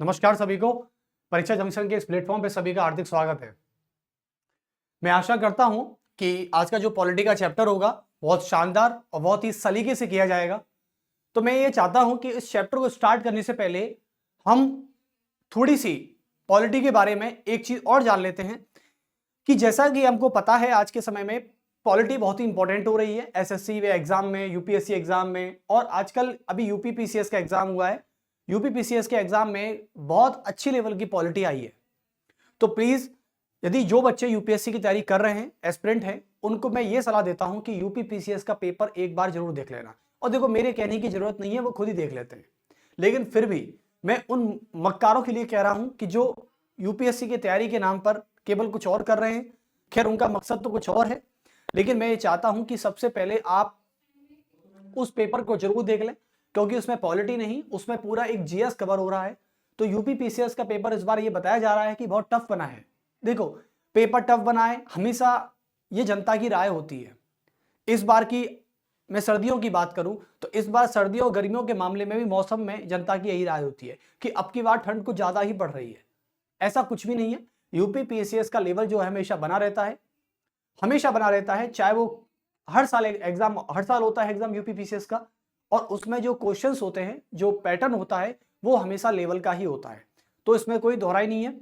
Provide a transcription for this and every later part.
नमस्कार सभी को। परीक्षा जंक्शन के इस प्लेटफॉर्म पे सभी का हार्दिक स्वागत है। मैं आशा करता हूं कि आज का जो पॉलिटी का चैप्टर होगा बहुत शानदार और बहुत ही सलीके से किया जाएगा। तो मैं ये चाहता हूं कि इस चैप्टर को स्टार्ट करने से पहले हम थोड़ी सी पॉलिटी के बारे में एक चीज और जान लेते हैं कि जैसा कि हमको पता है आज के समय में पॉलिटी बहुत ही इंपॉर्टेंट हो रही है एसएससी एग्जाम में, यूपीएससी एग्जाम में, और आजकल अभी यूपीपीसीएस का एग्जाम हुआ है। यूपीपीसीएस के एग्जाम में बहुत अच्छी लेवल की पॉलिटी आई है। तो प्लीज यदि जो बच्चे यूपीएससी की तैयारी कर रहे हैं, एस्पिरेंट हैं, उनको मैं ये सलाह देता हूं कि यूपीपीसीएस का पेपर एक बार जरूर देख लेना। और देखो, मेरे कहने की जरूरत नहीं है, वो खुद ही देख लेते हैं। लेकिन फिर भी मैं उन मक्कारों के लिए कह रहा हूं कि जो यूपीएससी की तैयारी के नाम पर केवल कुछ और कर रहे हैं, खैर उनका मकसद तो कुछ और है, लेकिन मैं ये चाहता हूं कि सबसे पहले आप उस पेपर को जरूर देख लें, क्योंकि उसमें पॉलिटी नहीं, उसमें पूरा एक जीएस कवर हो रहा है। तो यूपीपीसीएस का पेपर इस बार ये बताया जा रहा है कि बहुत टफ बना है। देखो, पेपर टफ बना है, हमेशा ये जनता की राय होती है। इस बार की मैं सर्दियों की बात करूं तो इस बार सर्दियों और गर्मियों के मामले में भी मौसम में जनता की यही राय होती है कि अब की बार ठंड कुछ ज्यादा ही बढ़ रही है। ऐसा कुछ भी नहीं है। यूपीपीसीएस का लेवल जो है हमेशा बना रहता है, हमेशा बना रहता है, चाहे वो हर साल होता है एग्जाम यूपीपीसीएस का, और उसमें जो क्वेश्चंस होते हैं, जो पैटर्न होता है, वो हमेशा लेवल का ही होता है। तो इसमें कोई दोहराई नहीं है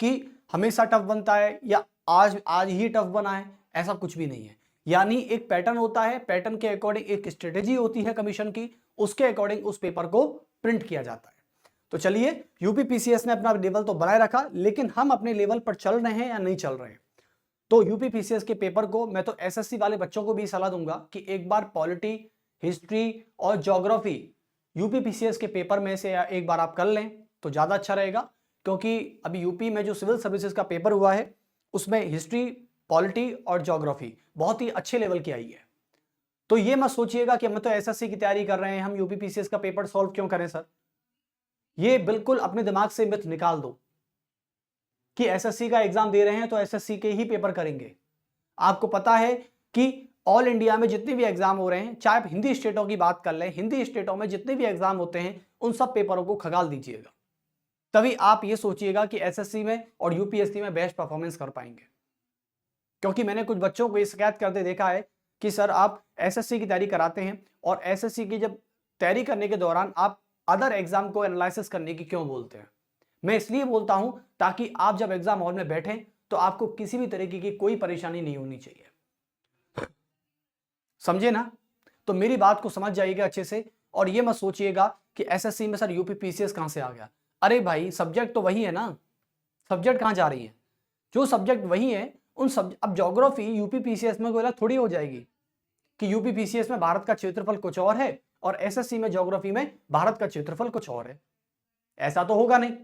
कि हमेशा टफ बनता है या आज आज ही टफ बना है, ऐसा कुछ भी नहीं है। यानी एक पैटर्न होता है, पैटर्न के अकॉर्डिंग एक स्ट्रेटेजी होती है कमीशन की, उसके अकॉर्डिंग उस पेपर को प्रिंट किया जाता है। तो चलिए, यूपीपीसीएस ने अपना लेवल तो बनाए रखा, लेकिन हम अपने लेवल पर चल रहे हैं या नहीं चल रहे हैं। तो यूपीपीसीएस के पेपर को मैं तो एसएससी वाले बच्चों को भी सलाह दूंगा कि एक बार पॉलिटी, हिस्ट्री और ज्योग्राफी यूपीपीसीएस के पेपर में से एक बार आप कर लें तो ज्यादा अच्छा रहेगा, क्योंकि अभी यूपी में जो सिविल सर्विसेज का पेपर हुआ है उसमें हिस्ट्री, पॉलिटी और ज्योग्राफी बहुत ही अच्छे लेवल की आई है। तो ये मत सोचिएगा कि हम तो एसएससी की तैयारी कर रहे हैं, हम यूपीपीसीएस का पेपर सॉल्व क्यों करें सर। ये बिल्कुल अपने दिमाग से मिथ निकाल दो कि एसएससी का एग्जाम दे रहे हैं तो एसएससी के ही पेपर करेंगे। आपको पता है कि ऑल इंडिया में जितने भी एग्जाम हो रहे हैं, चाहे आप हिंदी स्टेटों की बात कर लें, हिंदी स्टेटों में जितने भी एग्जाम होते हैं उन सब पेपरों को खगाल दीजिएगा, तभी आप ये सोचिएगा कि एसएससी में और यूपीएससी में बेस्ट परफॉर्मेंस कर पाएंगे। क्योंकि मैंने कुछ बच्चों को ये शिकायत करते देखा है कि सर आप एसएससी की तैयारी कराते हैं और एसएससी की जब तैयारी करने के दौरान आप अदर एग्जाम को एनालिसिस करने की क्यों बोलते हैं। मैं इसलिए बोलता हूं ताकि आप जब एग्जाम हॉल में बैठें तो आपको किसी भी तरीके की कोई परेशानी नहीं होनी चाहिए, समझे ना। तो मेरी बात को समझ जाइएगा अच्छे से, और ये मत सोचिएगा कि एसएससी में सर यूपीपीसीएस कहां से आ गया। अरे भाई, सब्जेक्ट तो वही है ना, सब्जेक्ट कहां जा रही है, जो सब्जेक्ट वही है उन सब। अब ज्योग्राफी यूपीपीसीएस में कोई अलग थोड़ी हो जाएगी कि यूपीपीसीएस में भारत का क्षेत्रफल कुछ और है और एसएससी में ज्योग्राफी में भारत का क्षेत्रफल कुछ और है। ऐसा तो होगा नहीं।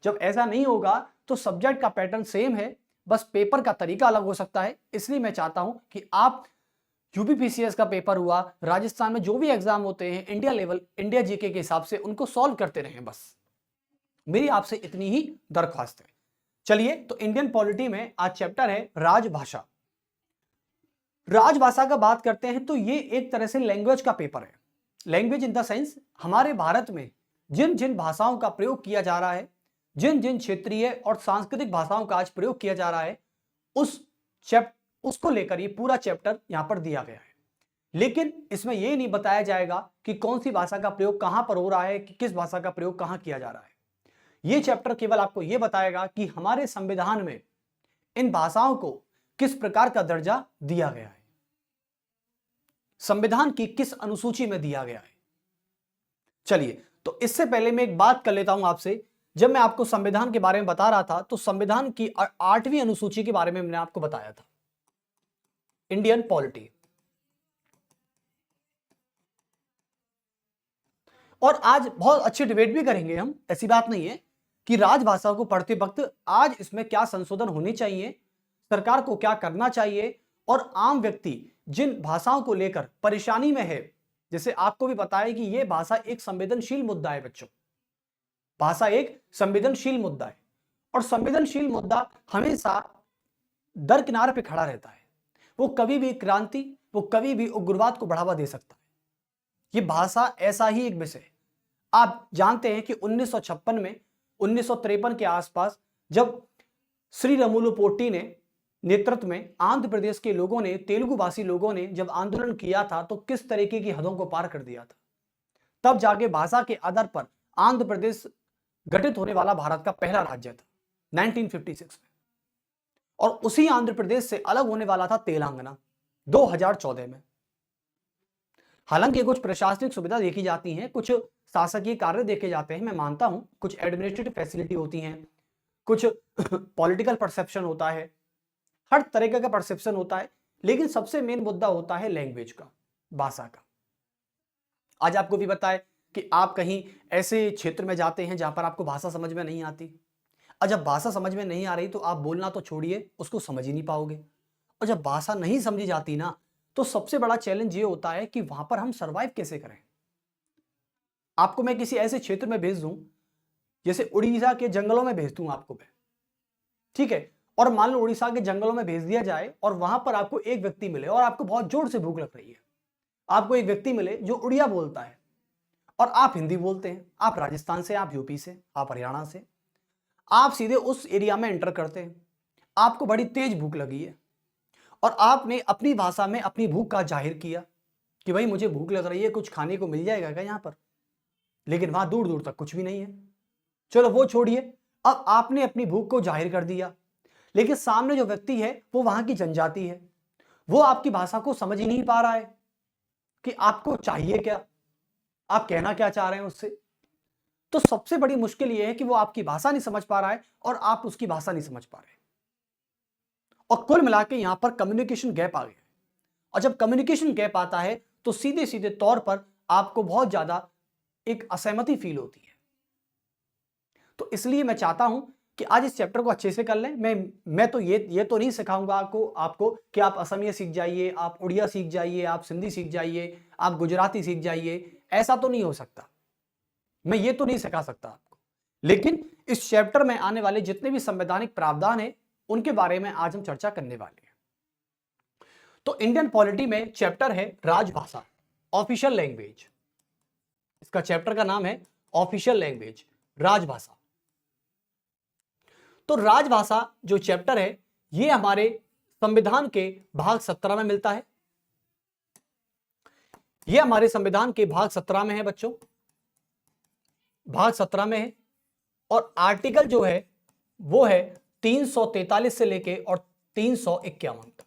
जब ऐसा नहीं होगा तो सब्जेक्ट का पैटर्न सेम है, बस पेपर का तरीका अलग हो सकता है। इसलिए मैं चाहता हूं कि आप यूपीपीसीएस का पेपर हुआ, राजस्थान में जो भी एग्जाम होते हैं इंडिया लेवल, इंडिया जीके के हिसाब से उनको सॉल्व करते रहें, बस मेरी आपसे इतनी ही दरख्वास्त है। चलिए, तो इंडियन पॉलिटी में आज चैप्टर है राजभाषा। राजभाषा का बात करते हैं तो ये एक तरह से लैंग्वेज का पेपर है। लैंग्वेज इन द सेंस हमारे भारत में जिन जिन भाषाओं का प्रयोग किया जा रहा है, जिन जिन क्षेत्रीय और सांस्कृतिक भाषाओं का आज प्रयोग किया जा रहा है, उसको लेकर ये पूरा चैप्टर यहां पर दिया गया है। लेकिन इसमें यह नहीं बताया जाएगा कि कौन सी भाषा का प्रयोग कहां पर हो रहा है, कि किस भाषा का प्रयोग कहां किया जा रहा है। यह चैप्टर केवल आपको यह बताएगा कि हमारे संविधान में इन भाषाओं को किस प्रकार का दर्जा दिया गया है, संविधान की किस अनुसूची में दिया गया है। चलिए, तो इससे पहले मैं एक बात कर लेता हूं आपसे। जब मैं आपको संविधान के बारे में बता रहा था तो संविधान की 8वीं अनुसूची के बारे में मैंने आपको बताया था, इंडियन पॉलिटी। और आज बहुत अच्छी डिबेट भी करेंगे हम, ऐसी बात नहीं है, कि राजभाषा को पढ़ते वक्त आज इसमें क्या संशोधन होने चाहिए, सरकार को क्या करना चाहिए, और आम व्यक्ति जिन भाषाओं को लेकर परेशानी में है, जैसे आपको भी पता है कि यह भाषा एक संवेदनशील मुद्दा है बच्चों, भाषा एक संवेदनशील मुद्दा है, और संवेदनशील मुद्दा हमेशा दरकिनारे पे खड़ा रहता है। वो कभी भी क्रांति, वो कभी भी उग्रवाद को बढ़ावा दे सकता है। ये भाषा ऐसा ही एक विषय है। आप जानते हैं कि 1956 में 1953 के आसपास जब श्री रमुलु पोट्टी ने नेतृत्व में आंध्र प्रदेश के लोगों ने, तेलुगु भाषी लोगों ने जब आंदोलन किया था तो किस तरीके की हदों को पार कर दिया था। तब जाके भाषा के आधार पर आंध्र प्रदेश गठित होने वाला भारत का पहला राज्य था 1956 में, और उसी आंध्र प्रदेश से अलग होने वाला था तेलंगाना 2014 में। हालांकि कुछ प्रशासनिक सुविधा देखी जाती हैं, कुछ शासकीय कार्य देखे जाते हैं, मैं मानता हूं, कुछ एडमिनिस्ट्रेटिव फैसिलिटी होती हैं, कुछ पॉलिटिकल परसेप्शन होता है, हर तरीके का परसेप्शन होता है, लेकिन सबसे मेन मुद्दा होता है लैंग्वेज का, भाषा का। आज आपको भी पता है कि आप कहीं ऐसे क्षेत्र में जाते हैं जहां पर आपको भाषा समझ में नहीं आती, और जब भाषा समझ में नहीं आ रही तो आप बोलना तो छोड़िए, उसको समझ ही नहीं पाओगे। और जब भाषा नहीं समझी जाती ना, तो सबसे बड़ा चैलेंज ये होता है कि वहां पर हम सरवाइव कैसे करें। आपको मैं किसी ऐसे क्षेत्र में भेज दूं, जैसे उड़ीसा के जंगलों में भेज दूं आपको मैं, ठीक है, और मान लो उड़ीसा के जंगलों में भेज दिया जाए और वहां पर आपको एक व्यक्ति मिले और आपको बहुत जोर से भूख लग रही है, आपको एक व्यक्ति मिले जो उड़िया बोलता है और आप हिंदी बोलते हैं, आप राजस्थान से, आप यूपी से, आप हरियाणा से, आप सीधे उस एरिया में एंटर करते हैं, आपको बड़ी तेज भूख लगी है और आपने अपनी भाषा में अपनी भूख का जाहिर किया कि भाई मुझे भूख लग रही है, कुछ खाने को मिल जाएगा क्या यहाँ पर, लेकिन वहां दूर दूर तक कुछ भी नहीं है। चलो वो छोड़िए, अब आपने अपनी भूख को जाहिर कर दिया, लेकिन सामने जो व्यक्ति है वो वहां की जनजाति है, वो आपकी भाषा को समझ ही नहीं पा रहा है कि आपको चाहिए क्या, आप कहना क्या चाह रहे हैं उससे। तो सबसे बड़ी मुश्किल यह है कि वो आपकी भाषा नहीं समझ पा रहा है और आप उसकी भाषा नहीं समझ पा रहे, और कुल मिला के यहां पर कम्युनिकेशन गैप आ गया। और जब कम्युनिकेशन गैप आता है तो सीधे सीधे तौर पर आपको बहुत ज्यादा एक असहमति फील होती है। तो इसलिए मैं चाहता हूं कि आज इस चैप्टर को अच्छे से कर लें। मैं तो ये तो नहीं सिखाऊंगा आपको कि आप असमिया सीख जाइए, आप उड़िया सीख जाइए, आप सिंधी सीख जाइए, आप गुजराती सीख जाइए, ऐसा तो नहीं हो सकता, मैं ये तो नहीं सिखा सकता आपको। लेकिन इस चैप्टर में आने वाले जितने भी संवैधानिक प्रावधान हैं उनके बारे में आज हम चर्चा करने वाले हैं। तो इंडियन पॉलिटी में चैप्टर है राजभाषा, ऑफिशियल लैंग्वेज। इसका चैप्टर का नाम है ऑफिशियल लैंग्वेज, राजभाषा। तो राजभाषा जो चैप्टर है ये हमारे संविधान के भाग 17 में मिलता है। ये हमारे संविधान के भाग 17 में है बच्चों, भाग 17 में है, और आर्टिकल जो है वो है 343 से लेके और 351 तक,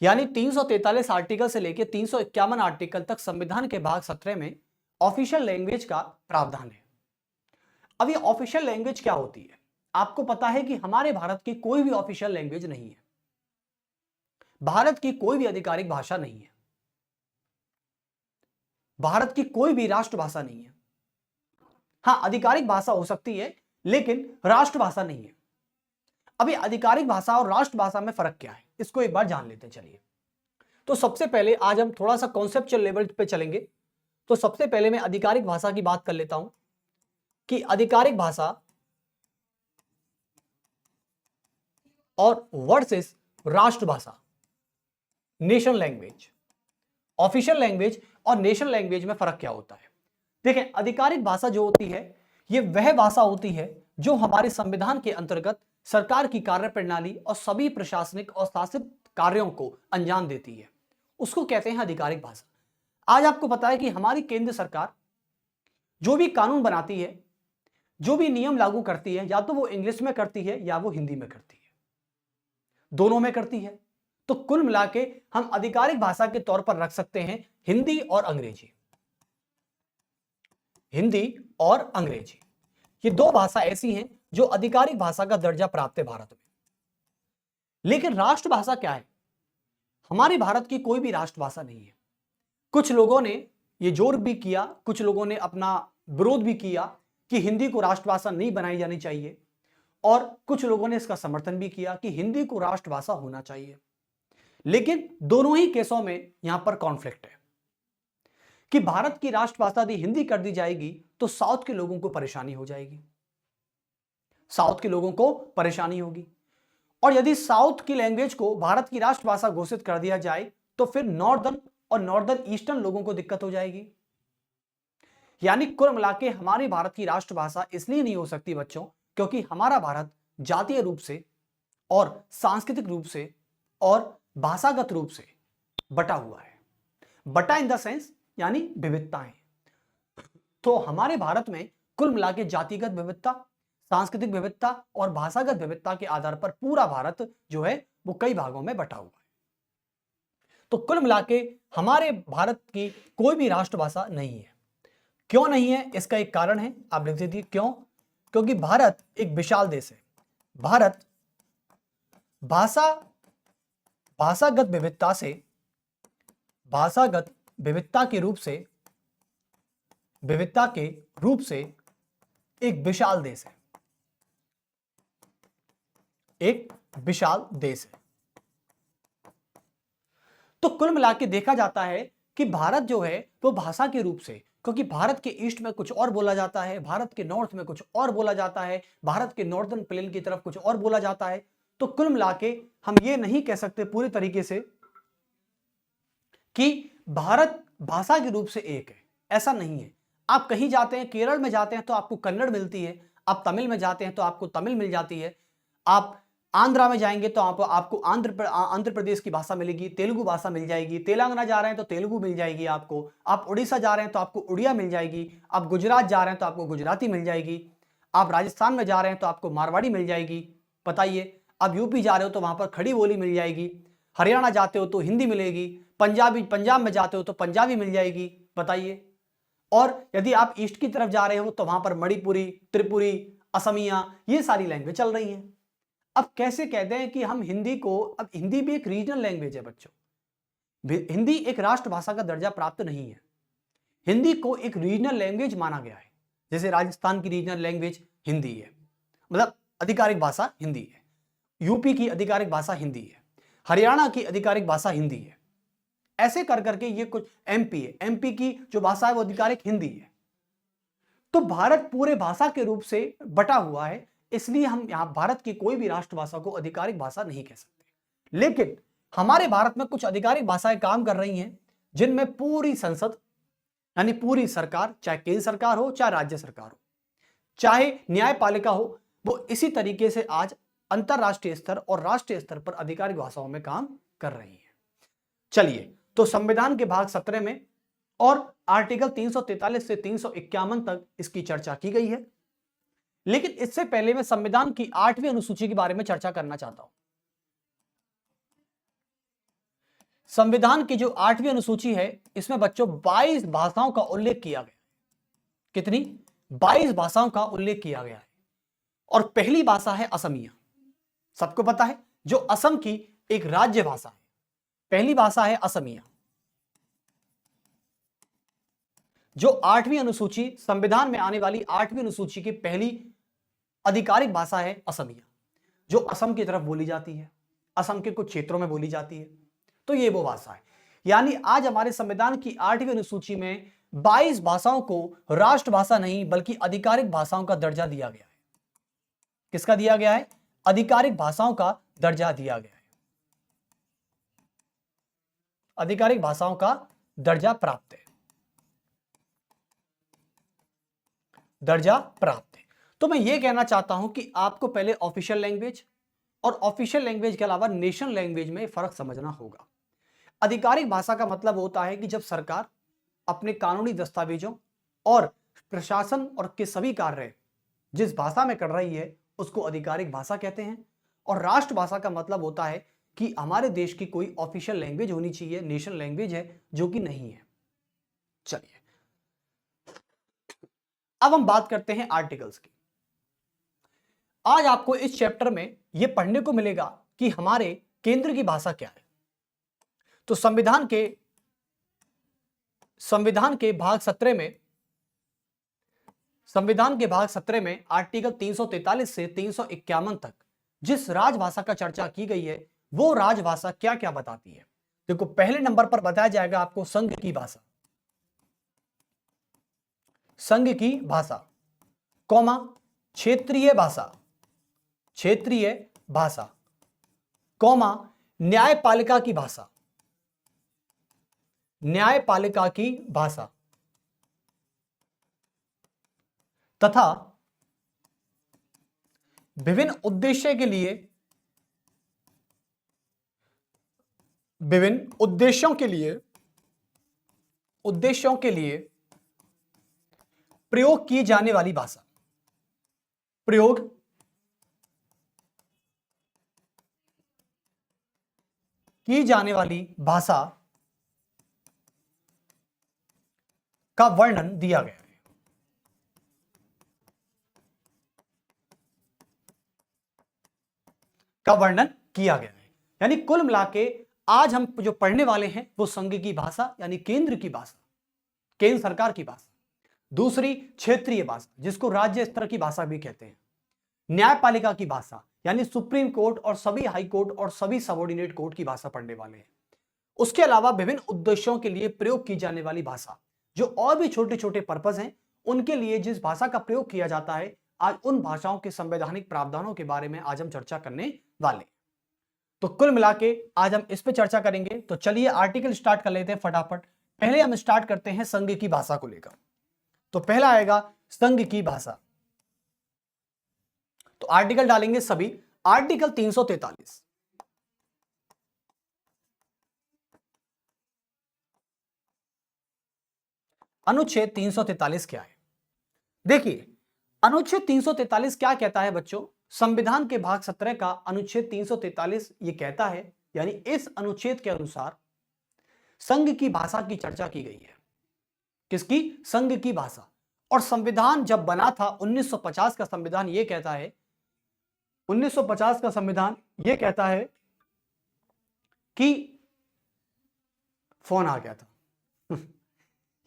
यानी 343 आर्टिकल से लेके 351 आर्टिकल तक संविधान के भाग 17 में ऑफिशियल लैंग्वेज का प्रावधान है। अब ये ऑफिशियल लैंग्वेज क्या होती है? आपको पता है कि हमारे भारत की कोई भी ऑफिशियल लैंग्वेज नहीं है, भारत की कोई भी आधिकारिक भाषा नहीं है, भारत की कोई भी राष्ट्रभाषा नहीं है। हां, आधिकारिक भाषा हो सकती है लेकिन राष्ट्रभाषा नहीं है। अभी आधिकारिक भाषा और राष्ट्रभाषा में फर्क क्या है, इसको एक बार जान लेते हैं। चलिए, तो सबसे पहले आज हम थोड़ा सा कॉन्सेप्चुअल लेवल पे चलेंगे। तो सबसे पहले मैं आधिकारिक भाषा की बात कर लेता हूं कि आधिकारिक भाषा और वर्सेस राष्ट्रभाषा, नेशनल लैंग्वेज, ऑफिशियल लैंग्वेज और नेशनल लैंग्वेज में फर्क क्या होता है। देखें, आधिकारिक भाषा जो होती है ये वह भाषा होती है जो हमारे संविधान के अंतर्गत सरकार की कार्यप्रणाली और सभी प्रशासनिक और शासित कार्यों को अंजाम देती है, उसको कहते हैं आधिकारिक भाषा। आज आपको पता है कि हमारी केंद्र सरकार जो भी कानून बनाती है, जो भी नियम लागू करती है, या तो वो इंग्लिश में करती है या वो हिंदी में करती है, दोनों में करती है। तो कुल मिला के हम आधिकारिक भाषा के तौर पर रख सकते हैं हिंदी और अंग्रेजी। हिंदी और अंग्रेजी ये दो भाषा ऐसी हैं जो आधिकारिक भाषा का दर्जा प्राप्त है भारत में। लेकिन राष्ट्रभाषा क्या है? हमारे भारत की कोई भी राष्ट्रभाषा नहीं है। कुछ लोगों ने ये जोर भी किया, कुछ लोगों ने अपना विरोध भी किया कि हिंदी को राष्ट्रभाषा नहीं बनाई जानी चाहिए, और कुछ लोगों ने इसका समर्थन भी किया कि हिंदी को राष्ट्रभाषा होना चाहिए। लेकिन दोनों ही केसों में यहां पर कॉन्फ्लिक्ट है कि भारत की राष्ट्रभाषा यदि हिंदी कर दी जाएगी तो साउथ के लोगों को परेशानी हो जाएगी, साउथ के लोगों को परेशानी होगी। और यदि साउथ की लैंग्वेज को भारत की राष्ट्रभाषा घोषित कर दिया जाए तो फिर नॉर्दर्न और नॉर्दर्न ईस्टर्न लोगों को दिक्कत हो जाएगी। यानी कुल मिला के हमारे भारत की राष्ट्रभाषा इसलिए नहीं हो सकती बच्चों, क्योंकि हमारा भारत जातीय रूप से और सांस्कृतिक रूप से और भाषागत रूप से बटा हुआ है। बटा इन द सेंस यानी विविधताएं। तो हमारे भारत में कुल मिला के जातिगत विविधता, सांस्कृतिक विविधता और भाषागत विविधता के आधार पर पूरा भारत जो है वो कई भागों में बटा हुआ है। तो कुल मिला के हमारे भारत की कोई भी राष्ट्रभाषा नहीं है। क्यों नहीं है, इसका एक कारण है, आप लिख दीजिए क्यों। क्योंकि भारत एक विशाल देश है। भारत भाषागत विविधता के रूप से एक विशाल देश है, एक विशाल देश है। तो कुल मिला के देखा जाता है कि भारत जो है वो भाषा के रूप से, क्योंकि भारत के ईस्ट में कुछ और बोला जाता है, भारत के नॉर्थ में कुछ और बोला जाता है, भारत के नॉर्दर्न प्लेन की तरफ कुछ और बोला जाता है। तो कुल मिला के हम ये नहीं कह सकते पूरी तरीके से कि भारत भाषा के रूप से एक है, ऐसा नहीं है। आप कहीं जाते हैं, केरल में जाते हैं तो आपको कन्नड़ मिलती है, आप तमिल में जाते हैं तो आपको तमिल मिल जाती है, आप आंध्रा में जाएंगे तो आपको आंध्र प्रदेश की भाषा मिलेगी, तेलुगु भाषा मिल जाएगी, तेलंगाना जा रहे हैं तो तेलुगु मिल जाएगी आपको, आप उड़ीसा जा रहे हैं तो आपको उड़िया मिल जाएगी, आप गुजरात जा रहे हैं तो आपको गुजराती मिल जाएगी, आप राजस्थान में जा रहे हैं तो आपको मारवाड़ी मिल जाएगी, बताइए। आप यूपी जा रहे हो तो वहां पर खड़ी बोली मिल जाएगी, हरियाणा जाते हो तो हिंदी मिलेगी, पंजाब में जाते हो तो पंजाबी मिल जाएगी, बताइए। और यदि आप ईस्ट की तरफ जा रहे हो तो वहां पर मणिपुरी, त्रिपुरी, असमिया, ये सारी लैंग्वेज चल रही हैं। अब कैसे कहते हैं कि हम हिंदी को, अब हिंदी भी एक रीजनल लैंग्वेज है बच्चों, हिंदी एक राष्ट्रभाषा का दर्जा प्राप्त नहीं है। हिंदी को एक रीजनल लैंग्वेज माना गया है, जैसे राजस्थान की रीजनल लैंग्वेज हिंदी है, मतलब आधिकारिक भाषा हिंदी है, यूपी की आधिकारिक भाषा हिंदी है, हरियाणा की आधिकारिक भाषा हिंदी है, ऐसे कर करके ये कुछ एमपी है, एमपी की जो भाषा है वो आधिकारिक हिंदी है। तो भारत पूरे भाषा के रूप से बटा हुआ है, इसलिए हम यहां भारत की कोई भी राष्ट्रभाषा को आधिकारिक भाषा नहीं कह सकते। लेकिन हमारे भारत में कुछ आधिकारिक भाषाएं काम कर रही हैं, जिनमें पूरी संसद यानी पूरी सरकार, चाहे केंद्र सरकार हो चाहे राज्य सरकार हो, चाहे न्यायपालिका हो, वो इसी तरीके से आज अंतरराष्ट्रीय स्तर और राष्ट्रीय स्तर पर आधिकारिक भाषाओं में काम कर रही है। चलिए, तो संविधान के भाग 17 में और आर्टिकल 343 से 351 तक इसकी चर्चा की गई है। लेकिन इससे पहले मैं संविधान की 8वीं अनुसूची के बारे में चर्चा करना चाहता हूं। संविधान की जो 8वीं अनुसूची है, इसमें बच्चों 22 भाषाओं का उल्लेख किया गया। कितनी? 22 भाषाओं का उल्लेख किया गया है। और पहली भाषा है असमिया। सबको पता है, जो असम की एक राज्य भाषा है, पहली भाषा है असमिया। जो 8वीं अनुसूची, संविधान में आने वाली 8वीं अनुसूची की पहली आधिकारिक भाषा है असमिया, जो असम की तरफ बोली जाती है, असम के कुछ क्षेत्रों में बोली जाती है। तो ये वो भाषा है। यानी आज हमारे संविधान की 8वीं अनुसूची में 22 भाषाओं को राष्ट्रभाषा नहीं बल्कि आधिकारिक भाषाओं का दर्जा दिया गया है। किसका दिया गया है? आधिकारिक भाषाओं का दर्जा दिया गया है। आधिकारिक भाषाओं का दर्जा प्राप्त है, दर्जा प्राप्त है। तो मैं ये कहना चाहता हूं कि आपको पहले ऑफिशियल लैंग्वेज और ऑफिशियल लैंग्वेज के अलावा नेशनल लैंग्वेज में फर्क समझना होगा। आधिकारिक भाषा का मतलब होता है कि जब सरकार अपने कानूनी दस्तावेजों और प्रशासन और के सभी कार्य जिस भाषा में कर रही है उसको आधिकारिक भाषा कहते हैं। और राष्ट्रभाषा का मतलब होता है कि हमारे देश की कोई ऑफिशियल लैंग्वेज होनी चाहिए, नेशनल लैंग्वेज है, जो कि नहीं है। चलिए, अब हम बात करते हैं आर्टिकल्स की। आज आपको इस चैप्टर में यह पढ़ने को मिलेगा कि हमारे केंद्र की भाषा क्या है। तो संविधान के भाग 17 में आर्टिकल 343 से 351 तक जिस राजभाषा का चर्चा की गई है वो राजभाषा क्या क्या बताती है। देखो, पहले नंबर पर बताया जाएगा आपको संघ की भाषा, संघ की भाषा, कौमा क्षेत्रीय भाषा, कौमा न्यायपालिका की भाषा, न्यायपालिका की भाषा, तथा विभिन्न उद्देश्यों के लिए प्रयोग की जाने वाली भाषा, प्रयोग की जाने वाली भाषा का वर्णन दिया गया है। का वर्णन किया गया है। यानी कुल मिलाके आज हम जो पढ़ने वाले हैं वो संघ की भाषा यानी केंद्र की भाषा, केंद्र सरकार की भाषा, दूसरी क्षेत्रीय भाषा जिसको राज्य स्तर की भाषा भी कहते हैं, न्यायपालिका की भाषा यानी सुप्रीम कोर्ट और सभी हाई कोर्ट और सभी सबऑर्डिनेट कोर्ट की भाषा पढ़ने वाले हैं। उसके अलावा विभिन्न उद्देश्यों के लिए प्रयोग की जाने वाली भाषा, जो और भी छोटे छोटे पर्पस हैं उनके लिए जिस भाषा का प्रयोग किया जाता है, आज उन भाषाओं के संवैधानिक प्रावधानों के बारे में आज हम चर्चा करने वाले। तो कुल मिला के आज हम इस पे चर्चा करेंगे। तो चलिए आर्टिकल स्टार्ट कर लेते हैं फटाफट। पहले हम स्टार्ट करते हैं संघ की भाषा को लेकर। तो पहला आएगा संघ की भाषा। तो आर्टिकल डालेंगे सभी। आर्टिकल 343, अनुच्छेद 343 क्या है? देखिए अनुच्छेद 343 क्या कहता है बच्चों? संविधान के भाग 17 का अनुच्छेद 343 ये कहता है, यानी इस अनुच्छेद के अनुसार संघ की भाषा की चर्चा की गई है। किसकी? संघ की भाषा। और संविधान जब बना था 1950 का संविधान ये कहता है, 1950 का संविधान ये कहता है कि फोन आ गया था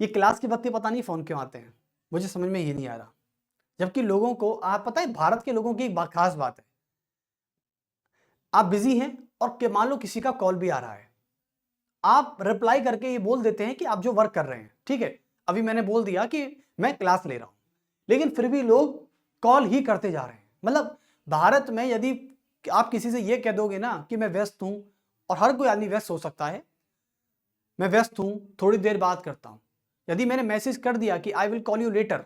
ये क्लास की बत्ती पता नहीं फोन क्यों आते हैं, मुझे समझ में ये नहीं आ रहा। जबकि लोगों को आप पता है, भारत के लोगों की एक खास बात है, आप बिजी हैं और मान लो किसी का कॉल भी आ रहा है, आप रिप्लाई करके ये बोल देते हैं कि आप जो वर्क कर रहे हैं, ठीक है, अभी मैंने बोल दिया कि मैं क्लास ले रहा हूं, लेकिन फिर भी लोग कॉल ही करते जा रहे हैं। मतलब भारत में यदि आप किसी से ये कह दोगे ना कि मैं व्यस्त हूं, और हर कोई आदमी व्यस्त हो सकता है, मैं व्यस्त हूं थोड़ी देर बात करता हूं, यदि मैंने मैसेज कर दिया कि I will call you later,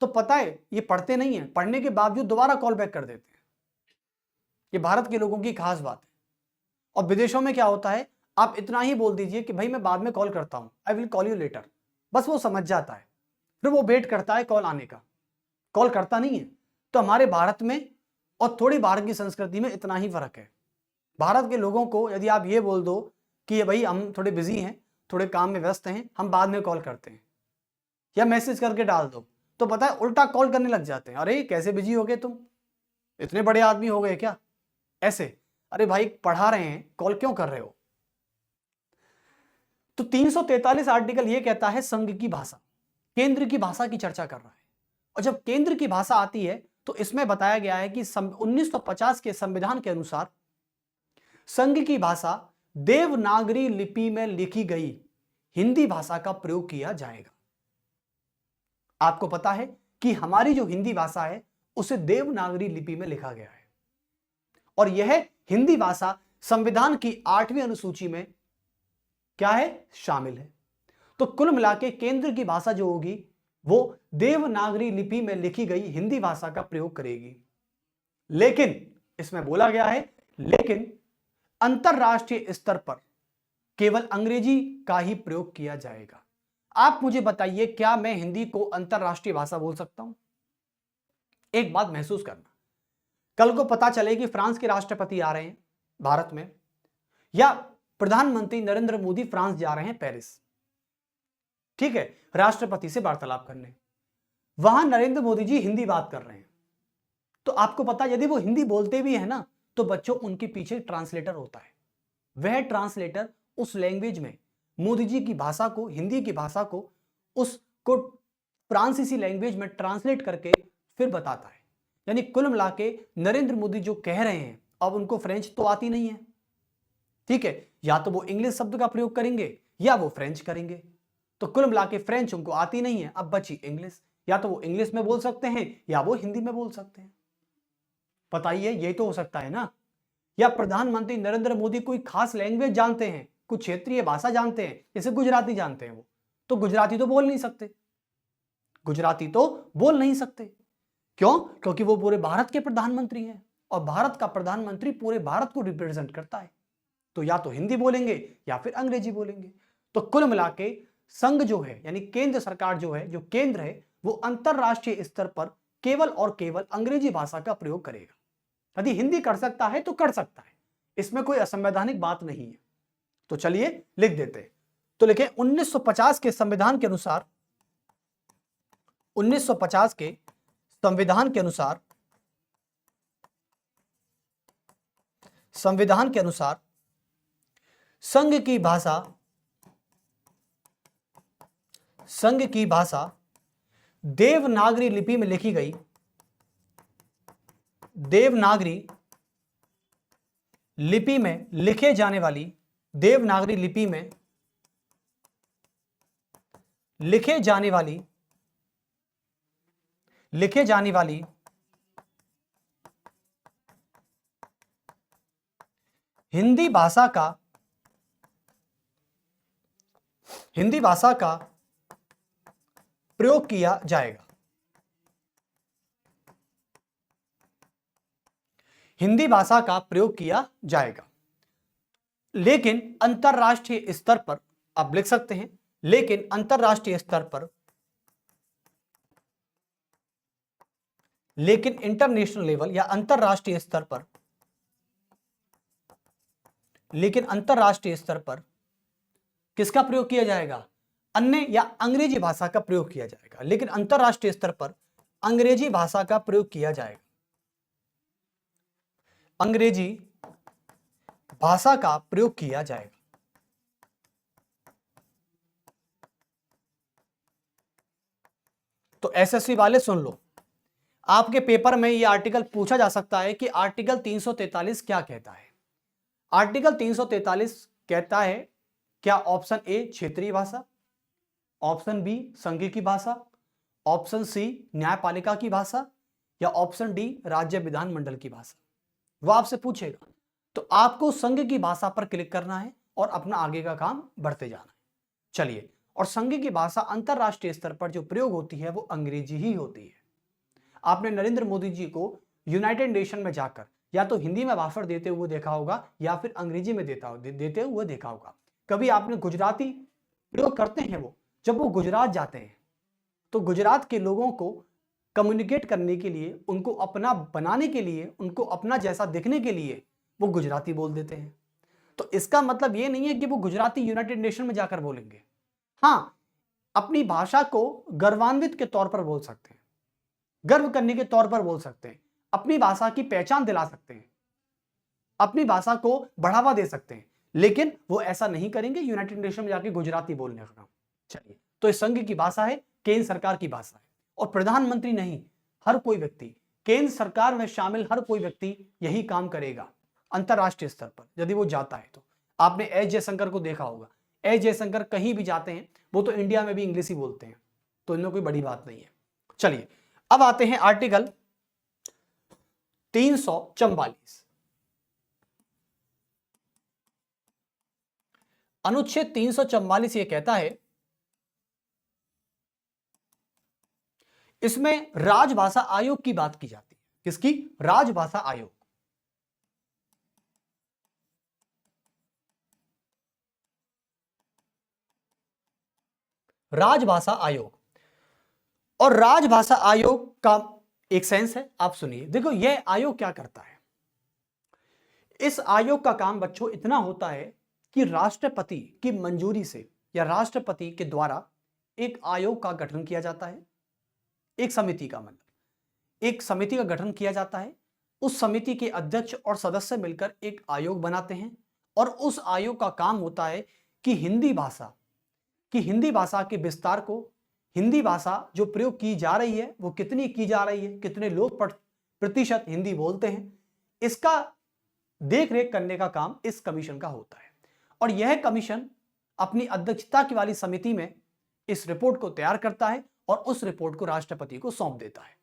तो पता है ये पढ़ते नहीं है, पढ़ने के बावजूद दोबारा कॉल बैक कर देते हैं। ये भारत के लोगों की खास बात है। और विदेशों में क्या होता है, आप इतना ही बोल दीजिए कि भाई मैं बाद में कॉल करता हूं, I will call you later, बस वो समझ जाता है, फिर वो वेट करता है कॉल आने का, कॉल करता नहीं है। तो हमारे भारत में और थोड़ी बाहर की संस्कृति में इतना ही फर्क है। भारत के लोगों को यदि आप ये बोल दो कि भाई हम थोड़े बिजी हैं, थोड़े काम में व्यस्त हैं, हम बाद में कॉल करते हैं, या मैसेज करके डाल दो, तो पता है उल्टा कॉल करने लग जाते हैं। अरे कैसे बिजी हो गए तुम, इतने बड़े आदमी हो गए क्या? ऐसे, अरे भाई पढ़ा रहे हैं, कॉल क्यों कर रहे हो? तो 343 आर्टिकल ये कहता है संघ की भाषा, केंद्र की भाषा की चर्चा कर रहा है। और जब केंद्र की भाषा आती है तो इसमें बताया गया है कि 1950 के संविधान के अनुसार संघ की भाषा देवनागरी लिपि में लिखी गई हिंदी भाषा का प्रयोग किया जाएगा। आपको पता है कि हमारी जो हिंदी भाषा है उसे देवनागरी लिपि में लिखा गया है, और यह हिंदी भाषा संविधान की 8वीं अनुसूची में क्या है? शामिल है। तो कुल मिलाके केंद्र की भाषा जो होगी वो देवनागरी लिपि में लिखी गई हिंदी भाषा का प्रयोग करेगी। लेकिन इसमें बोला गया है, लेकिन अंतरराष्ट्रीय स्तर पर केवल अंग्रेजी का ही प्रयोग किया जाएगा। आप मुझे बताइए, क्या मैं हिंदी को अंतरराष्ट्रीय भाषा बोल सकता हूं? एक बात महसूस करना, कल को पता चले कि फ्रांस के राष्ट्रपति आ रहे हैं भारत में, या प्रधानमंत्री नरेंद्र मोदी फ्रांस जा रहे हैं पेरिस, ठीक है, राष्ट्रपति से वार्तालाप करने, वहां नरेंद्र मोदी जी हिंदी बात कर रहे हैं, तो आपको पता यदि वो हिंदी बोलते भी है ना, तो बच्चों उनके पीछे ट्रांसलेटर होता है। वह ट्रांसलेटर उस लैंग्वेज में मोदी जी की भाषा को, हिंदी की भाषा को, उसको फ्रांसीसी लैंग्वेज में ट्रांसलेट करके फिर बताता है। यानी कुल मिला के नरेंद्र मोदी जो कह रहे हैं, अब उनको फ्रेंच तो आती नहीं है, ठीक है, या तो वो इंग्लिश शब्द का प्रयोग करेंगे या वो फ्रेंच करेंगे। तो कुल मिला के फ्रेंच उनको आती नहीं है, अब बची इंग्लिश, या तो वो इंग्लिश में बोल सकते हैं या वो हिंदी में बोल सकते हैं। बताइए, ये तो हो सकता है ना। या प्रधानमंत्री नरेंद्र मोदी कोई खास लैंग्वेज जानते हैं, कुछ क्षेत्रीय भाषा जानते हैं, जैसे गुजराती जानते हैं, वो तो गुजराती तो बोल नहीं सकते, गुजराती तो बोल नहीं सकते, क्यों? क्योंकि वो पूरे भारत के प्रधानमंत्री हैं और भारत का प्रधानमंत्री पूरे भारत को रिप्रेजेंट करता है। तो या तो हिंदी बोलेंगे या फिर अंग्रेजी बोलेंगे। तो कुल मिला के संघ जो है यानी केंद्र सरकार जो है, जो केंद्र है, वो अंतरराष्ट्रीय स्तर पर केवल और केवल अंग्रेजी भाषा का प्रयोग करेगा। यदि हिंदी कर सकता है तो कर सकता है, इसमें कोई असंवैधानिक बात नहीं है। तो चलिए लिख देते हैं। तो लिखें 1950 के संविधान के अनुसार, 1950 के संविधान के अनुसार, संविधान के अनुसार संघ की भाषा, संघ की भाषा देवनागरी लिपि में लिखी गई, देवनागरी लिपि में लिखे जाने वाली, देवनागरी लिपि में लिखे जाने वाली, लिखे जाने वाली हिंदी भाषा का, हिंदी भाषा का प्रयोग किया जाएगा। हिंदी भाषा का प्रयोग किया जाएगा। लेकिन अंतरराष्ट्रीय स्तर पर, आप लिख सकते हैं, लेकिन अंतरराष्ट्रीय स्तर पर, लेकिन इंटरनेशनल लेवल या अंतरराष्ट्रीय स्तर पर, लेकिन अंतरराष्ट्रीय स्तर पर किसका प्रयोग किया जाएगा? अन्य या अंग्रेजी भाषा का प्रयोग किया जाएगा। लेकिन अंतरराष्ट्रीय स्तर पर अंग्रेजी भाषा का प्रयोग किया जाएगा। अंग्रेजी भाषा का प्रयोग किया जाएगा। तो एसएससी वाले सुन लो, आपके पेपर में यह आर्टिकल पूछा जा सकता है कि आर्टिकल 343 क्या कहता है। आर्टिकल 343 कहता है क्या? ऑप्शन ए क्षेत्रीय भाषा, ऑप्शन बी संघ की भाषा, ऑप्शन सी न्यायपालिका की भाषा, या ऑप्शन डी राज्य विधानमंडल की भाषा। वो आपसे पूछेगा, तो आपको संघ की भाषा पर क्लिक करना है और अपना आगे का काम बढ़ते जाना है। चलिए, और संघ की भाषा अंतरराष्ट्रीय स्तर पर जो प्रयोग होती है वो अंग्रेजी ही होती है। आपने नरेंद्र मोदी जी को यूनाइटेड नेशन में जाकर या तो हिंदी में भाषण देते हुए देखा होगा या फिर अंग्रेजी में देते हुए देखा होगा। कभी आपने गुजराती प्रयोग करते हैं वो, जब वो गुजरात जाते हैं तो गुजरात के लोगों को कम्युनिकेट करने के लिए, उनको अपना बनाने के लिए, उनको अपना जैसा दिखने के लिए वो गुजराती बोल देते हैं। तो इसका मतलब ये नहीं है कि वो गुजराती यूनाइटेड नेशन में जाकर बोलेंगे। हाँ, अपनी भाषा को गर्वान्वित के तौर पर बोल सकते हैं, गर्व करने के तौर पर बोल सकते हैं, अपनी भाषा की पहचान दिला सकते हैं, अपनी भाषा को बढ़ावा दे सकते हैं, लेकिन वो ऐसा नहीं करेंगे यूनाइटेड नेशन में जाके गुजराती बोलने का काम। चलिए, तो इस संघ की भाषा है, केंद्र सरकार की भाषा है, और प्रधानमंत्री नहीं, हर कोई व्यक्ति, केंद्र सरकार में शामिल हर कोई व्यक्ति यही काम करेगा अंतरराष्ट्रीय स्तर पर यदि वो जाता है तो। आपने एस जयशंकर को देखा होगा, एस जयशंकर कहीं भी जाते हैं वो तो इंडिया में भी इंग्लिश ही बोलते हैं, तो इनमें कोई बड़ी बात नहीं है। चलिए, अब आते हैं आर्टिकल 344। अनुच्छेद 344 ये कहता है, इसमें राजभाषा आयोग की बात की जाती है। किसकी? राजभाषा आयोग। राजभाषा आयोग। और राजभाषा आयोग का एक सेंस है, आप सुनिए। देखो, यह आयोग क्या करता है। इस आयोग का काम बच्चों इतना होता है कि राष्ट्रपति की मंजूरी से या राष्ट्रपति के द्वारा एक आयोग का गठन किया जाता है। एक समिति का मतलब एक समिति का गठन किया जाता है। उस समिति के अध्यक्ष और सदस्य मिलकर एक आयोग बनाते हैं और उस आयोग का काम होता है कि हिंदी भाषा के विस्तार को, हिंदी भाषा जो प्रयोग की जा रही है वो कितनी की जा रही है, कितने लोग प्रतिशत हिंदी बोलते हैं, इसका देख रेख करने का काम इस कमीशन का होता है। और यह कमीशन अपनी अध्यक्षता की वाली समिति में इस रिपोर्ट को तैयार करता है और उस रिपोर्ट को राष्ट्रपति को सौंप देता है।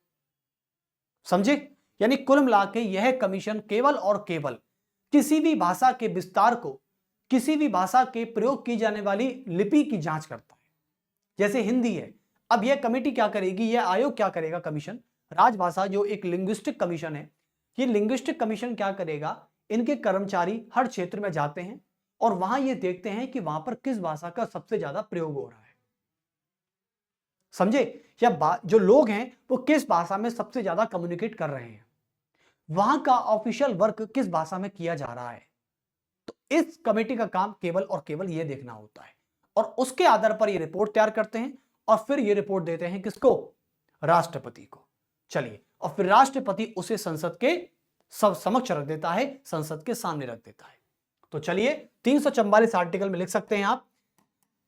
समझे? यानी कुल मिला के यह कमीशन केवल और केवल किसी भी भाषा के विस्तार को, किसी भी भाषा के प्रयोग की जाने वाली लिपि की जांच करता है। जैसे हिंदी है, अब यह कमेटी क्या करेगी, यह आयोग क्या करेगा, कमीशन राजभाषा जो एक लिंग्विस्टिक कमीशन है, ये लिंग्विस्टिक कमीशन क्या करेगा, इनके कर्मचारी हर क्षेत्र में जाते हैं और वहां ये देखते हैं कि वहां पर किस भाषा का सबसे ज्यादा प्रयोग हो रहा है, समझे, या जो लोग हैं वो किस भाषा में सबसे ज्यादा कम्युनिकेट कर रहे हैं, वहां का ऑफिशियल वर्क किस भाषा में किया जा रहा है। तो इस कमेटी का काम केवल और केवल ये देखना होता है और उसके आधार पर ये रिपोर्ट तैयार करते हैं और फिर ये रिपोर्ट देते हैं किसको, राष्ट्रपति को। चलिए, और फिर राष्ट्रपति उसे संसद के सब समक्ष रख देता है, संसद के सामने रख देता है। तो चलिए 344 आर्टिकल में लिख सकते हैं आप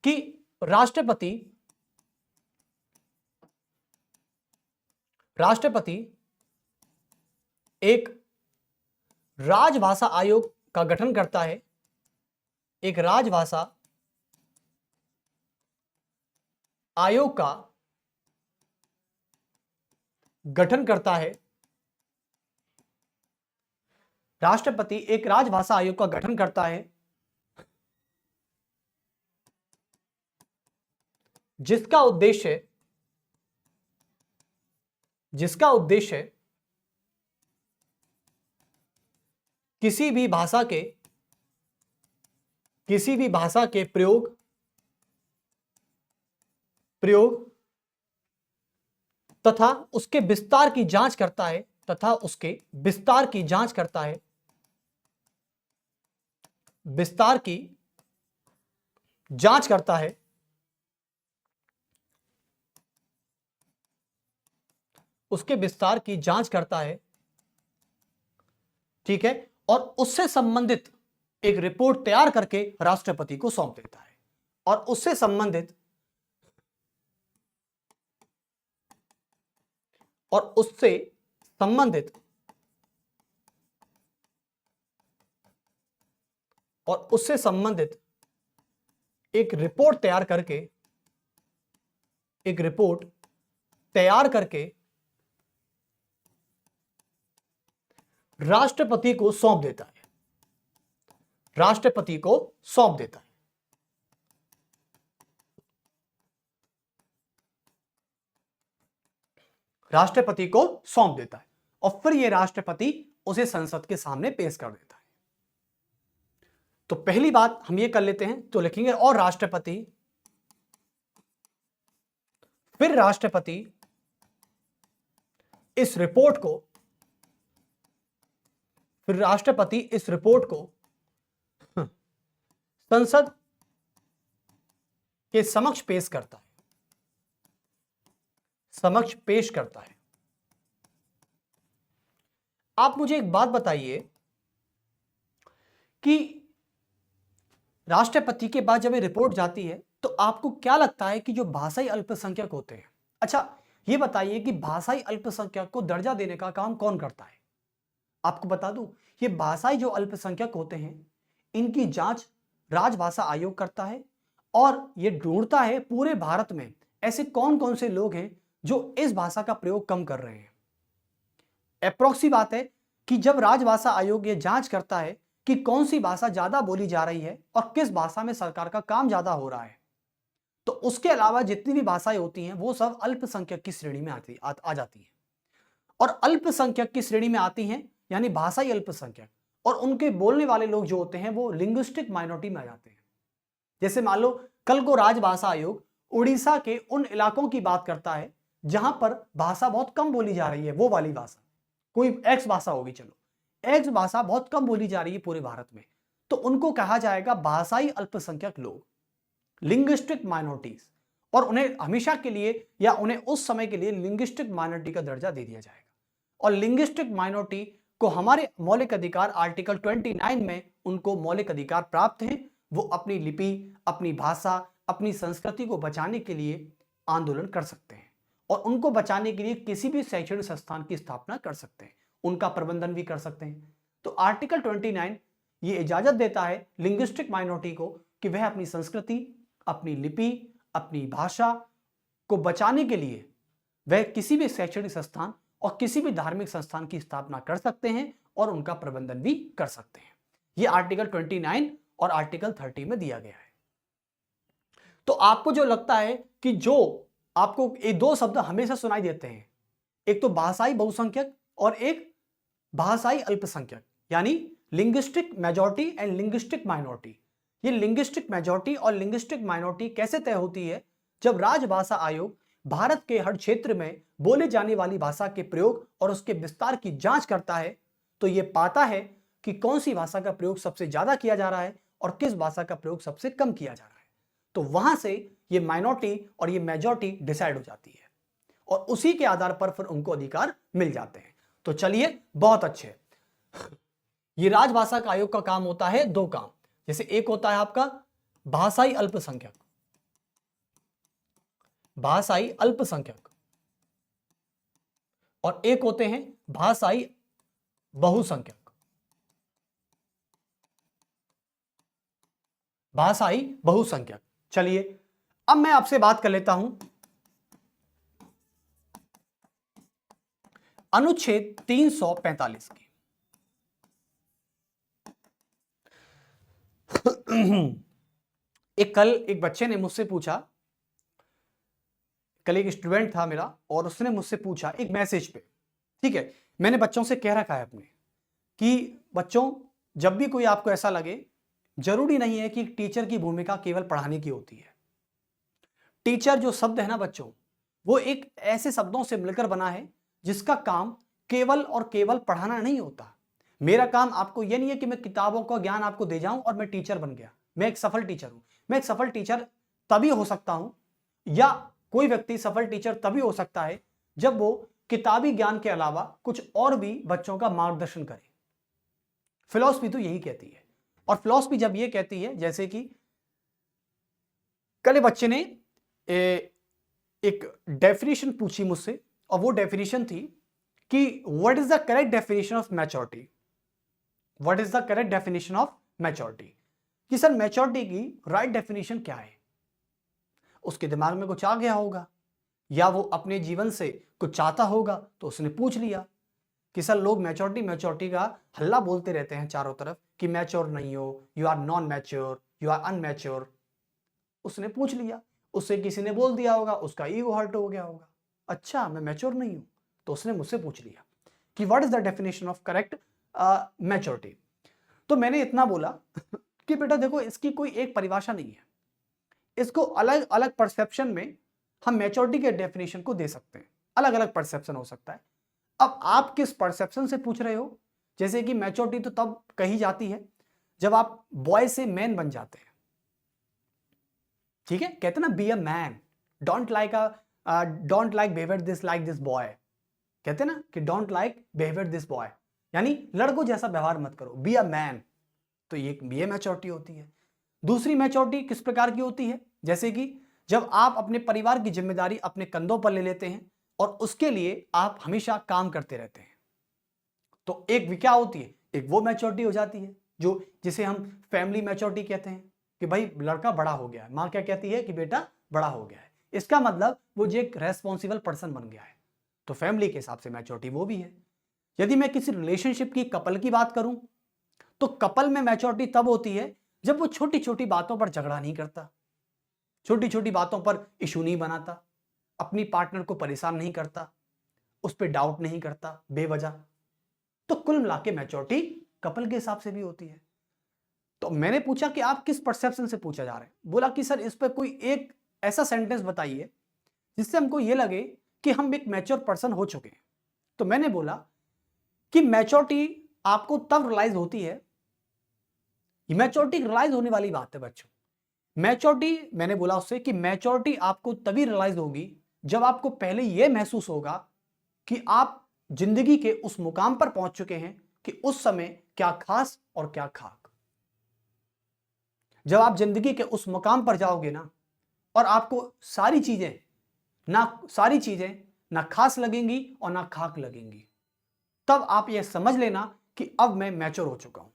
कि राष्ट्रपति एक राजभाषा आयोग का गठन करता है, एक राजभाषा आयोग का गठन करता है, राष्ट्रपति एक राजभाषा आयोग का गठन करता है जिसका उद्देश्य किसी भी भाषा के प्रयोग तथा उसके विस्तार की जांच करता है उसके विस्तार की जांच करता है, ठीक है, और उससे संबंधित एक रिपोर्ट तैयार करके राष्ट्रपति को सौंप देता है और उससे संबंधित एक रिपोर्ट तैयार करके राष्ट्रपति को सौंप देता है, राष्ट्रपति को सौंप देता है। और फिर यह राष्ट्रपति उसे संसद के सामने पेश कर देता है। तो पहली बात हम ये कर लेते हैं, तो लिखेंगे और राष्ट्रपति इस रिपोर्ट को संसद के समक्ष पेश करता है। आप मुझे एक बात बताइए कि राष्ट्रपति के बाद जब ये रिपोर्ट जाती है तो आपको क्या लगता है कि जो भाषाई अल्पसंख्यक होते हैं, अच्छा ये बताइए कि भाषाई अल्पसंख्यक को दर्जा देने का काम कौन करता है? आपको बता दूं, ये भाषाई जो अल्पसंख्यक होते हैं इनकी जांच राजभाषा आयोग करता है और ये ढूंढता है पूरे भारत में ऐसे कौन कौन से लोग हैं जो इस भाषा का प्रयोग कम कर रहे हैं। अप्रॉक्सी बात है कि जब राजभाषा आयोग ये जांच करता है कि कौन सी भाषा ज्यादा बोली जा रही है और किस भाषा में सरकार का काम ज्यादा हो रहा है, तो उसके अलावा जितनी भी भाषाएं होती हैं वो सब अल्पसंख्यक की श्रेणी में आ जाती हैं। और अल्पसंख्यक की श्रेणी में आती हैं यानी भाषाई अल्पसंख्यक, और उनके बोलने वाले लोग जो होते हैं वो लिंग्विस्टिक माइनॉरिटी में आ जाते हैं। जैसे मान लो कल को राजभाषा आयोग उड़ीसा के उन इलाकों की बात करता है जहां पर भाषा बहुत कम बोली जा रही है, वो वाली भाषा कोई एक्स भाषा होगी, चलो एक्स भाषा बहुत कम बोली जा रही है पूरे भारत में, तो उनको कहा जाएगा भाषाई अल्पसंख्यक लोग, लिंग्विस्टिक माइनॉरिटीज, और उन्हें हमेशा के लिए या उन्हें उस समय के लिए लिंग्विस्टिक माइनॉरिटी का दर्जा दे दिया जाएगा। और लिंग्विस्टिक माइनॉरिटी को हमारे मौलिक अधिकार आर्टिकल 29 में उनको मौलिक अधिकार प्राप्त हैं, वो अपनी लिपि, अपनी भाषा, अपनी संस्कृति को बचाने के लिए आंदोलन कर सकते हैं और उनको बचाने के लिए किसी भी शैक्षणिक संस्थान की स्थापना कर सकते हैं, उनका प्रबंधन भी कर सकते हैं। तो आर्टिकल 29 ये इजाजत देता है लिंग्विस्टिक माइनॉरिटी को कि वह अपनी संस्कृति, अपनी लिपि, अपनी भाषा को बचाने के लिए वह किसी भी शैक्षणिक संस्थान और किसी भी धार्मिक संस्थान की स्थापना कर सकते हैं और उनका प्रबंधन भी कर सकते हैं। यह आर्टिकल 29 और आर्टिकल 30 में दिया गया है। तो आपको जो लगता है कि जो आपको ये दो शब्द हमेशा सुनाई देते हैं, एक तो भाषाई बहुसंख्यक और एक भाषाई अल्पसंख्यक, यानी linguistic majority and linguistic minority. ये लिंग्विस्टिक मेजॉरिटी और लिंग्विस्टिक माइनॉरिटी कैसे तय होती है? जब राजभाषा आयोग भारत के हर क्षेत्र में बोले जाने वाली भाषा के प्रयोग और उसके विस्तार की जांच करता है, तो यह पाता है कि कौन सी भाषा का प्रयोग सबसे ज्यादा किया जा रहा है और किस भाषा का प्रयोग सबसे कम किया जा रहा है। तो वहां से ये माइनॉरिटी और ये मेजॉरिटी डिसाइड हो जाती है और उसी के आधार पर फिर उनको अधिकार मिल जाते हैं। तो चलिए, बहुत अच्छे। ये राजभाषा का आयोग का काम होता है दो काम, जैसे एक होता है आपका भाषाई अल्पसंख्यक, भाषाई अल्पसंख्यक, और एक होते हैं भाषाई बहुसंख्यक, भाषाई बहुसंख्यक। चलिए, अब मैं आपसे बात कर लेता हूं अनुच्छेद 345 की। कल एक बच्चे ने मुझसे पूछा, कल एक स्टूडेंट था मेरा और उसने मुझसे पूछा एक मैसेज पे, ठीक है, मैंने बच्चों से कह रखा है अपने कि बच्चों, जब भी कोई आपको ऐसा लगे, जरूरी नहीं है कि टीचर की भूमिका केवल पढ़ाने की होती है। टीचर जो शब्द है ना बच्चों, वो एक ऐसे शब्दों से मिलकर बना है जिसका काम केवल और केवल पढ़ाना नहीं होता। मेरा काम आपको यह नहीं है कि मैं किताबों का ज्ञान आपको दे जाऊं और मैं टीचर बन गया, मैं एक सफल टीचर हूं। मैं एक सफल टीचर तभी हो सकता हूं, या कोई व्यक्ति सफल टीचर तभी हो सकता है जब वो किताबी ज्ञान के अलावा कुछ और भी बच्चों का मार्गदर्शन करे। फिलॉसफी तो यही कहती है, और फिलॉसफी जब ये कहती है, जैसे कि कल बच्चे ने एक डेफिनेशन पूछी मुझसे, और वो डेफिनेशन थी कि what is the correct definition of maturity, what is the correct definition of maturity, कि सर मैच्योरिटी की राइट डेफिनेशन क्या है। उसके दिमाग में कुछ आ गया होगा, या वो अपने जीवन से कुछ चाहता होगा, तो उसने पूछ लिया कि सर लोग मैच्योरिटी मैच्योरिटी का हल्ला बोलते रहते हैं चारों तरफ कि मैच्योर नहीं हो, you are non mature, you are unmature. उसने पूछ लिया, उससे किसी ने बोल दिया होगा, उसका ईगो हर्ट हो गया होगा, अच्छा मैं मैच्योर नहीं हूं, तो उसने मुझसे पूछ लिया कि what is the definition of correct maturity. तो मैंने इतना बोला कि बेटा देखो, इसकी कोई एक परिभाषा नहीं है, इसको अलग अलग परसेप्शन में हम मैच्योरिटी के डेफिनेशन को दे सकते हैं, अलग अलग परसेप्शन हो सकता है। अब आप किस परसेप्शन से पूछ रहे हो? जैसे कि मैच्योरिटी तो तब कही जाती है जब आप बॉय से मैन बन जाते हैं, ठीक है, कहते ना be a man, don't like behaviour this like this boy, कहते ना कि don't like behaviour this boy, यानी लड़कों जैसा व्यवहार मत करो, बी अ मैन। तो ये मैच्योरिटी होती है। दूसरी मैच्योरिटी किस प्रकार की होती है? जैसे कि जब आप अपने परिवार की जिम्मेदारी अपने कंधों पर ले लेते हैं और उसके लिए आप हमेशा काम करते रहते हैं, तो एक क्या होती है, एक वो मैच्योरिटी हो जाती है जो जिसे हम फैमिली मैच्योरिटी कहते हैं, कि भाई लड़का बड़ा हो गया है, माँ क्या कहती है कि बेटा बड़ा हो गया है, इसका मतलब वो जो एक रेस्पॉन्सिबल पर्सन बन गया है। तो फैमिली के हिसाब से मैच्योरिटी वो भी है। यदि मैं किसी रिलेशनशिप की, कपल की बात करूं, तो कपल में मैच्योरिटी तब होती है जब वो छोटी छोटी बातों पर झगड़ा नहीं करता, छोटी छोटी बातों पर इशू नहीं बनाता, अपनी पार्टनर को परेशान नहीं करता, उस पर डाउट नहीं करता बेवजह। तो कुल मिला के मैच्योरिटी कपल के हिसाब से भी होती है। तो मैंने पूछा कि आप किस परसेप्शन से पूछा जा रहा है? बोला कि सर इस पर कोई एक ऐसा सेंटेंस बताइए जिससे हमको ये लगे कि हम एक मैच्योर पर्सन हो चुके हैं। तो मैंने बोला कि मैच्योरिटी आपको तब रियलाइज होती है, मैच्योरिटी रियलाइज होने वाली बात है बच्चों। मैच्योरिटी, मैंने बोला उससे कि मैच्योरिटी आपको तभी रियलाइज होगी जब आपको पहले यह महसूस होगा कि आप जिंदगी के उस मुकाम पर पहुंच चुके हैं कि उस समय क्या खास और क्या खाक। जब आप जिंदगी के उस मुकाम पर जाओगे ना, और आपको सारी चीजें ना खास लगेंगी और ना खाक लगेंगी, तब आप यह समझ लेना कि अब मैं मैच्योर हो चुका हूं।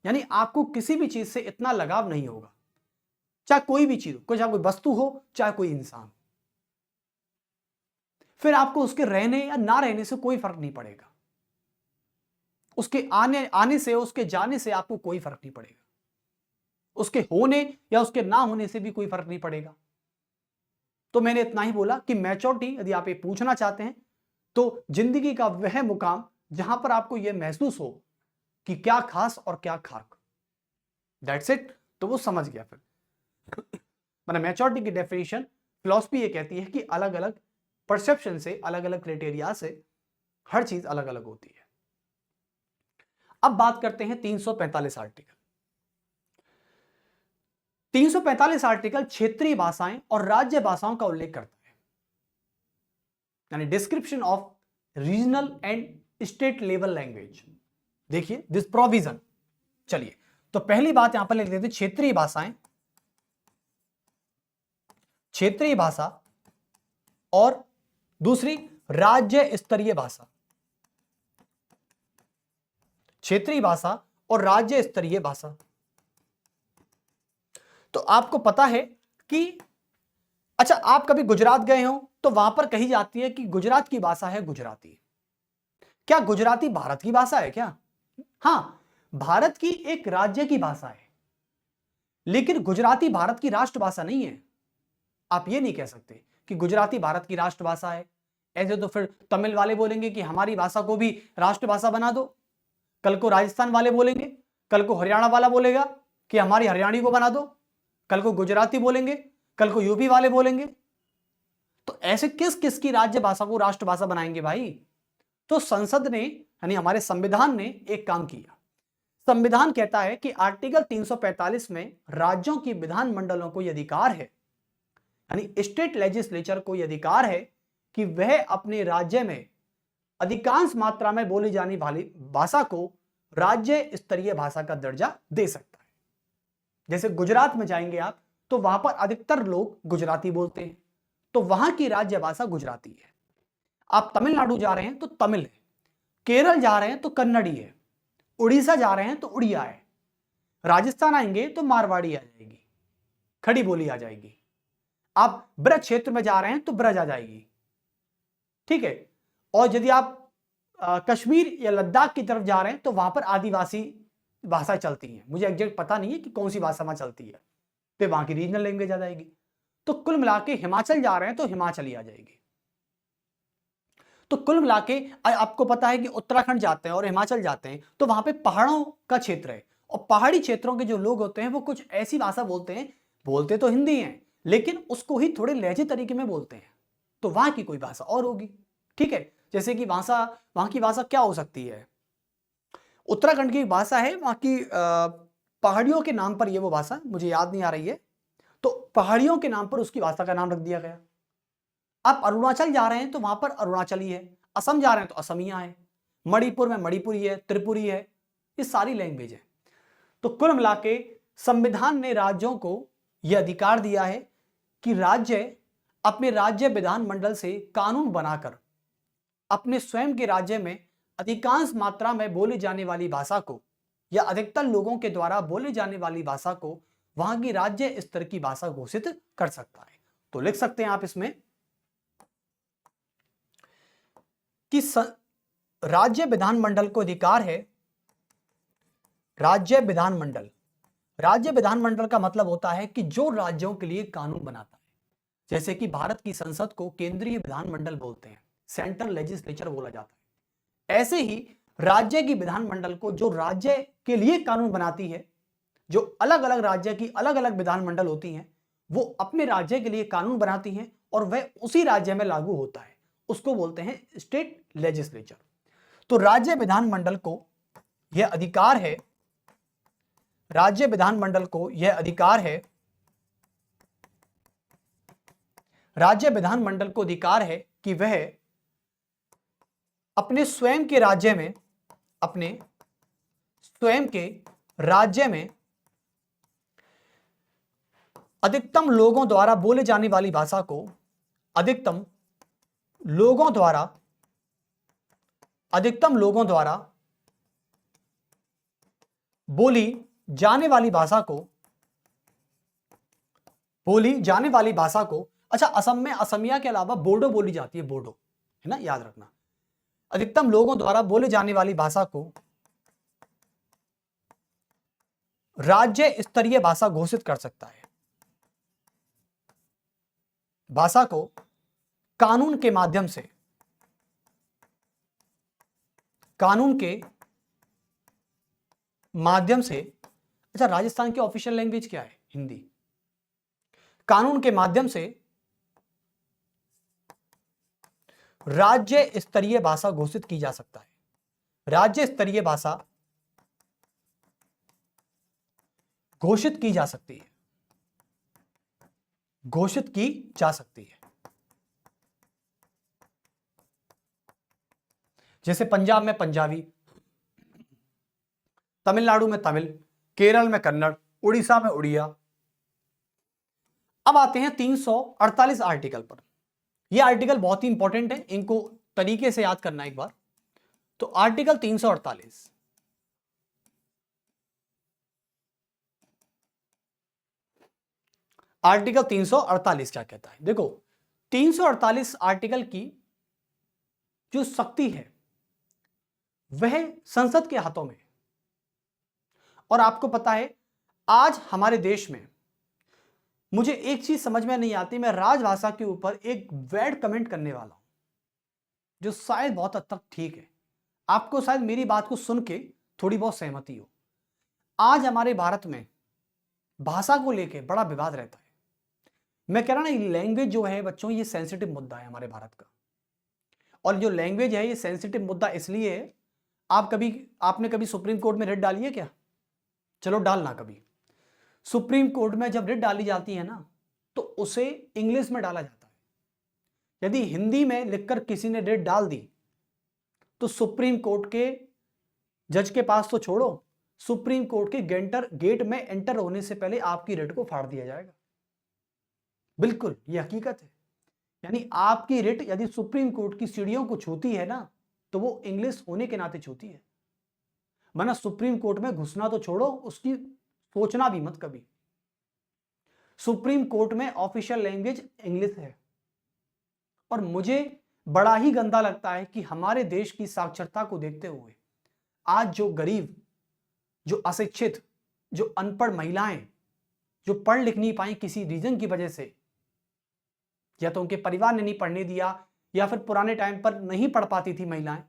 यानी आपको किसी भी चीज से इतना लगाव नहीं होगा, चाहे कोई भी चीज हो, चाहे कोई वस्तु हो, चाहे कोई इंसान। फिर आपको उसके रहने या ना रहने से कोई फर्क नहीं पड़ेगा, उसके आने से, उसके जाने से आपको कोई फर्क नहीं पड़ेगा, उसके होने या उसके ना होने से भी कोई फर्क नहीं पड़ेगा। तो मैंने इतना ही बोला कि मैच्योरिटी, यदि आप ये पूछना चाहते हैं, तो जिंदगी का वह मुकाम जहां पर आपको यह महसूस हो कि क्या खास और क्या खाक, दैट्स इट। तो वो समझ गया फिर। मतलब मैच्योरिटी की डेफिनेशन फिलॉसफी ये कहती है कि अलग अलग परसेप्शन से, अलग अलग क्राइटेरिया से हर चीज अलग अलग होती है। अब बात करते हैं 345 आर्टिकल। 345 आर्टिकल क्षेत्रीय भाषाएं और राज्य भाषाओं का उल्लेख करता है, यानी description of regional and state level language. देखिए दिस प्रोविजन। चलिए तो पहली बात यहां पर लिख देते क्षेत्रीय भाषाएं, क्षेत्रीय भाषा और दूसरी राज्य स्तरीय भाषा। क्षेत्रीय भाषा और राज्य स्तरीय भाषा। तो आपको पता है कि अच्छा, आप कभी गुजरात गए हो तो वहां पर कही जाती है कि गुजरात की भाषा है गुजराती। क्या गुजराती भारत की भाषा है क्या? हां, भारत की एक राज्य की भाषा है, लेकिन गुजराती भारत की राष्ट्रभाषा नहीं है। आप ये नहीं कह सकते कि गुजराती भारत की राष्ट्रभाषा है। ऐसे तो फिर तमिल वाले बोलेंगे कि हमारी भाषा को भी राष्ट्रभाषा बना दो, कल को राजस्थान वाले बोलेंगे, कल को हरियाणा वाला बोलेगा कि हमारी हरियाणी को बना दो, कल को गुजराती बोलेंगे, कल को यूपी वाले बोलेंगे। तो ऐसे किस किस की राज्य भाषा को राष्ट्रभाषा बनाएंगे भाई? तो संसद ने, यानी हमारे संविधान ने एक काम किया। संविधान कहता है कि आर्टिकल 345 में राज्यों की विधानमंडलों को यह अधिकार है, यानी स्टेट लेजिस्लेचर को यह अधिकार है कि वह अपने राज्य में अधिकांश मात्रा में बोली जाने वाली भाषा को राज्य स्तरीय भाषा का दर्जा दे सकता है। जैसे गुजरात में जाएंगे आप तो वहां पर अधिकतर लोग गुजराती बोलते हैं, तो वहां की राज्य भाषा गुजराती है। आप तमिलनाडु जा रहे हैं तो तमिल है, केरल जा रहे हैं तो कन्नड़ी है, उड़ीसा जा रहे हैं तो उड़िया है, राजस्थान आएंगे तो मारवाड़ी आ जाएगी, खड़ी बोली आ जाएगी। आप ब्रज क्षेत्र में जा रहे हैं तो ब्रज आ जाएगी, ठीक है। और यदि आप कश्मीर या लद्दाख की तरफ जा रहे हैं तो वहां पर आदिवासी भाषा चलती है। मुझे एग्जैक्ट पता नहीं है कि कौन सी भाषा वहां चलती है, तो वहां की रीजनल लैंग्वेज आ जाएगी। तो कुल मिला के हिमाचल जा रहे हैं तो हिमाचली आ जाएगी। तो कुल मिला के आपको पता है कि उत्तराखंड जाते हैं और हिमाचल जाते हैं तो वहां पे पहाड़ों का क्षेत्र है, और पहाड़ी क्षेत्रों के जो लोग होते हैं वो कुछ ऐसी भाषा बोलते हैं, बोलते तो हिंदी है लेकिन उसको ही थोड़े लहजे तरीके में बोलते हैं, तो वहां की कोई भाषा और होगी, ठीक है। जैसे कि वहां की भाषा क्या हो सकती है? उत्तराखंड की भाषा है, वहां की पहाड़ियों के नाम पर ये वो भाषा मुझे याद नहीं आ रही है, तो पहाड़ियों के नाम पर उसकी भाषा का नाम रख दिया गया। आप अरुणाचल जा रहे हैं तो वहां पर अरुणाचली है, असम जा रहे हैं तो असमिया है, मणिपुर में मणिपुरी है, त्रिपुरी है, ये सारी लैंग्वेज है। तो कुल मिला के संविधान ने राज्यों को यह अधिकार दिया है कि राज्य अपने राज्य विधानमंडल से कानून बनाकर अपने स्वयं के राज्य में अधिकांश मात्रा में बोली जाने वाली भाषा को या अधिकतर लोगों के द्वारा बोली जाने वाली भाषा को वहां की राज्य स्तर की भाषा घोषित कर सकता है। तो लिख सकते हैं आप इसमें कि राज्य विधानमंडल को अधिकार है, राज्य विधानमंडल, राज्य विधानमंडल का मतलब होता है कि जो राज्यों के लिए कानून बनाता है। जैसे कि भारत की संसद को केंद्रीय विधानमंडल बोलते हैं, सेंट्रल लेजिस्लेचर बोला जाता है। ऐसे ही राज्य की विधानमंडल को जो राज्य के लिए कानून बनाती है, जो अलग अलग राज्य की अलग अलग विधानमंडल होती हैं, वो अपने राज्य के लिए कानून बनाती हैं और वह उसी राज्य में लागू होता है, उसको बोलते हैं स्टेट लेजिस्लेचर। तो राज्य विधानमंडल को यह अधिकार है, राज्य विधानमंडल को यह अधिकार है, राज्य विधानमंडल को अधिकार है कि वह अपने स्वयं के राज्य में, अपने स्वयं के राज्य में अधिकतम लोगों द्वारा बोले जाने वाली भाषा को, अधिकतम लोगों द्वारा बोली जाने वाली भाषा को, अच्छा असम में असमिया के अलावा बोडो बोली जाती है, बोडो है ना, याद रखना। अधिकतम लोगों द्वारा बोले जाने वाली भाषा को राज्य स्तरीय भाषा घोषित कर सकता है। भाषा को कानून के माध्यम से कानून के माध्यम से, अच्छा राजस्थान की ऑफिशियल लैंग्वेज क्या है? हिंदी। कानून के माध्यम से राज्य स्तरीय भाषा घोषित की जा सकता है। राज्य स्तरीय भाषा घोषित की जा सकती है, घोषित की जा सकती है। जैसे पंजाब में पंजाबी, तमिलनाडु में तमिल, केरल में कन्नड़, उड़ीसा में उड़िया। अब आते हैं 348 आर्टिकल पर। यह आर्टिकल बहुत ही इंपॉर्टेंट है, इनको तरीके से याद करना एक बार। तो आर्टिकल 348, आर्टिकल 348 क्या कहता है? देखो 348 आर्टिकल की जो शक्ति है वह संसद के हाथों में। और आपको पता है आज हमारे देश में, मुझे एक चीज समझ में नहीं आती, मैं राजभाषा के ऊपर एक वैड कमेंट करने वाला हूं जो शायद बहुत हद तक ठीक है, आपको शायद मेरी बात को सुन के थोड़ी बहुत सहमति हो। आज हमारे भारत में भाषा को लेके बड़ा विवाद रहता है। मैं कह रहा ना, लैंग्वेज जो है बच्चों, ये सेंसिटिव मुद्दा है हमारे भारत का। और जो लैंग्वेज है ये सेंसिटिव मुद्दा इसलिए है, आपने कभी सुप्रीम कोर्ट में रिट डाली है क्या? चलो डालना कभी। सुप्रीम कोर्ट में जब रिट डाली जाती है ना, तो उसे इंग्लिश में डाला जाता है। यदि हिंदी में लिखकर किसी ने रिट डाल दी तो सुप्रीम कोर्ट के जज के पास तो छोड़ो, सुप्रीम कोर्ट के गेट में एंटर होने से पहले आपकी रिट को फाड़ दिया जाएगा। बिल्कुल, यह हकीकत है। यानी आपकी रिट यदि सुप्रीम कोर्ट की सीढ़ियों को छूती है ना, तो वो इंग्लिश होने के नाते छूती है। वरना सुप्रीम कोर्ट में घुसना तो छोड़ो, उसकी सोचना भी मत कभी। सुप्रीम कोर्ट में ऑफिशियल लैंग्वेज इंग्लिश है। और मुझे बड़ा ही गंदा लगता है कि हमारे देश की साक्षरता को देखते हुए आज जो गरीब, जो अशिक्षित, जो अनपढ़ महिलाएं, जो पढ़ लिख नहीं पाई किसी रीजन की वजह से, या तो उनके परिवार ने नहीं पढ़ने दिया या फिर पुराने टाइम पर नहीं पढ़ पाती थी महिलाएं,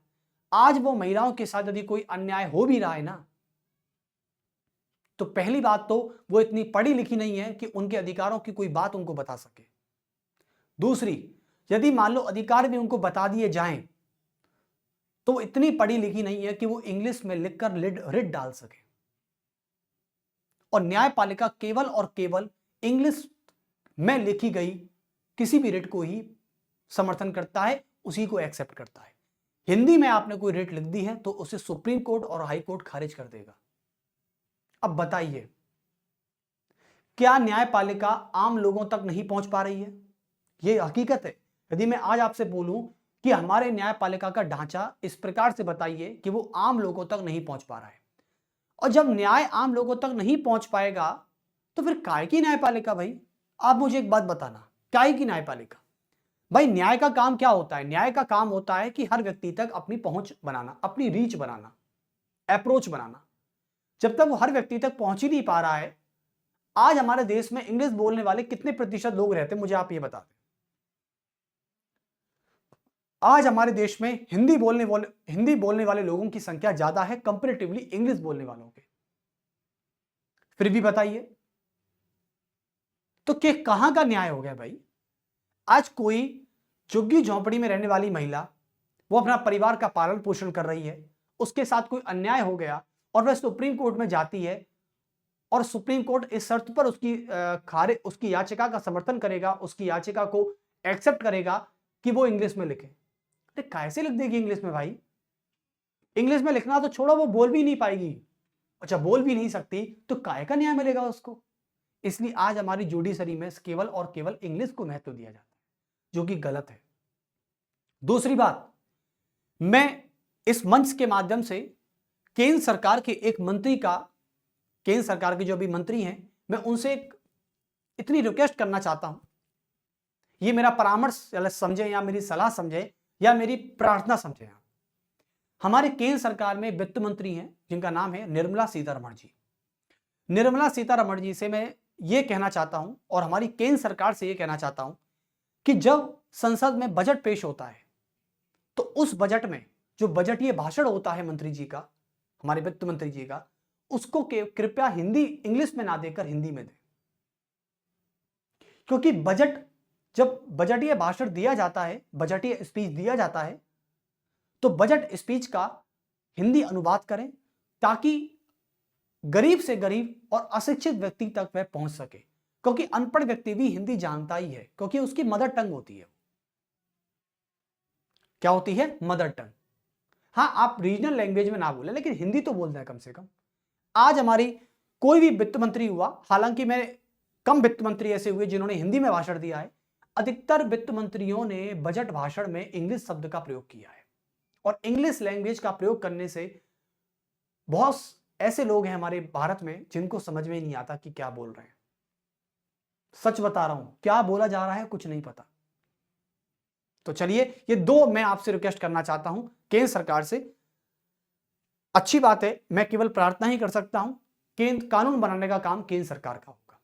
आज वो महिलाओं के साथ यदि कोई अन्याय हो भी रहा है ना, तो पहली बात तो वो इतनी पढ़ी लिखी नहीं है कि उनके अधिकारों की कोई बात उनको बता सके। दूसरी, यदि मान लो अधिकार भी उनको बता दिए जाएं, तो इतनी पढ़ी लिखी नहीं है कि वो इंग्लिश में लिखकर रिट डाल सके। और न्यायपालिका केवल और केवल इंग्लिश में लिखी गई किसी भी रिट को ही समर्थन करता है, उसी को एक्सेप्ट करता है। हिंदी में आपने कोई रिट लिख दी है तो उसे सुप्रीम कोर्ट और हाई कोर्ट खारिज कर देगा। अब बताइए, क्या न्यायपालिका आम लोगों तक नहीं पहुंच पा रही है? यह हकीकत है। यदि मैं आज आपसे बोलूं कि हमारे न्यायपालिका का ढांचा इस प्रकार से बताइए कि वो आम लोगों तक नहीं पहुंच पा रहा है, और जब न्याय आम लोगों तक नहीं पहुंच पाएगा तो फिर काय की न्यायपालिका? भाई आप मुझे एक बात बताना, काय की न्यायपालिका? भाई न्याय का काम क्या होता है? न्याय का काम होता है कि हर व्यक्ति तक अपनी पहुंच बनाना, अपनी रीच बनाना, अप्रोच बनाना। जब तक वो हर व्यक्ति तक पहुंच ही नहीं पा रहा है, आज हमारे देश में इंग्लिश बोलने वाले कितने प्रतिशत लोग रहते हैं, मुझे आप ये बता दें। आज हमारे देश में हिंदी बोलने वाले लोगों की संख्या ज्यादा है कंपैरेटिवली इंग्लिश बोलने वालों के। फिर भी बताइए, तो क्या कहां का न्याय हो गया भाई? आज कोई झुग्गी झोंपड़ी में रहने वाली महिला, वो अपना परिवार का पालन पोषण कर रही है, उसके साथ कोई अन्याय हो गया और वह सुप्रीम कोर्ट में जाती है, और सुप्रीम कोर्ट इस शर्त पर उसकी याचिका का समर्थन करेगा, उसकी याचिका को एक्सेप्ट करेगा कि वो इंग्लिश में लिखे। अरे कैसे लिख देगी इंग्लिश में भाई? इंग्लिश में लिखना तो छोड़ो, वो बोल भी नहीं पाएगी। अच्छा, बोल भी नहीं सकती तो काय का न्याय मिलेगा उसको? इसलिए आज हमारी जुडिशरी में केवल और केवल इंग्लिश को महत्व दिया जाता है, जो कि गलत है। दूसरी बात, मैं इस मंच के माध्यम से केंद्र सरकार के एक मंत्री का, केंद्र सरकार के जो अभी मंत्री हैं, मैं उनसे इतनी रिक्वेस्ट करना चाहता हूं, ये मेरा परामर्श समझे या मेरी सलाह समझे या मेरी प्रार्थना समझे। हमारे केंद्र सरकार में वित्त मंत्री हैं जिनका नाम है निर्मला सीतारमण जी। निर्मला सीतारमण जी से मैं ये कहना चाहता हूं, और हमारी केंद्र सरकार से ये कहना चाहता हूं, कि जब संसद में बजट पेश होता है तो उस बजट में जो बजटीय भाषण होता है मंत्री जी का, हमारे वित्त मंत्री जी का, उसको कृपया हिंदी इंग्लिश में ना देकर हिंदी में दें, क्योंकि जब बजटीय भाषण दिया जाता है, बजटीय स्पीच दिया जाता है, तो बजट स्पीच का हिंदी अनुवाद करें ताकि गरीब से गरीब और अशिक्षित व्यक्ति तक वह पहुंच सके, क्योंकि अनपढ़ व्यक्ति भी हिंदी जानता ही है, क्योंकि उसकी मदर टंग होती है। क्या होती है? Mother tongue. हाँ, आप रीजनल लैंग्वेज में ना बोले, लेकिन हिंदी तो बोलना है कम से कम। आज हमारी कोई भी वित्त मंत्री हुआ, हालांकि मैं कम वित्त मंत्री ऐसे हुए जिन्होंने हिंदी में भाषण दिया है, अधिकतर वित्त मंत्रियों ने बजट भाषण में इंग्लिश शब्द का प्रयोग किया है। और इंग्लिश लैंग्वेज का प्रयोग करने से बहुत ऐसे लोग हैं हमारे भारत में जिनको समझ में नहीं आता कि क्या बोल रहे हैं। सच बता रहा हूं, क्या बोला जा रहा है कुछ नहीं पता। तो चलिए, ये दो मैं आपसे रिक्वेस्ट करना चाहता हूं केंद्र सरकार से। अच्छी बात है, मैं केवल प्रार्थना ही कर सकता हूं, केंद्र कानून बनाने का काम केंद्र सरकार का होगा।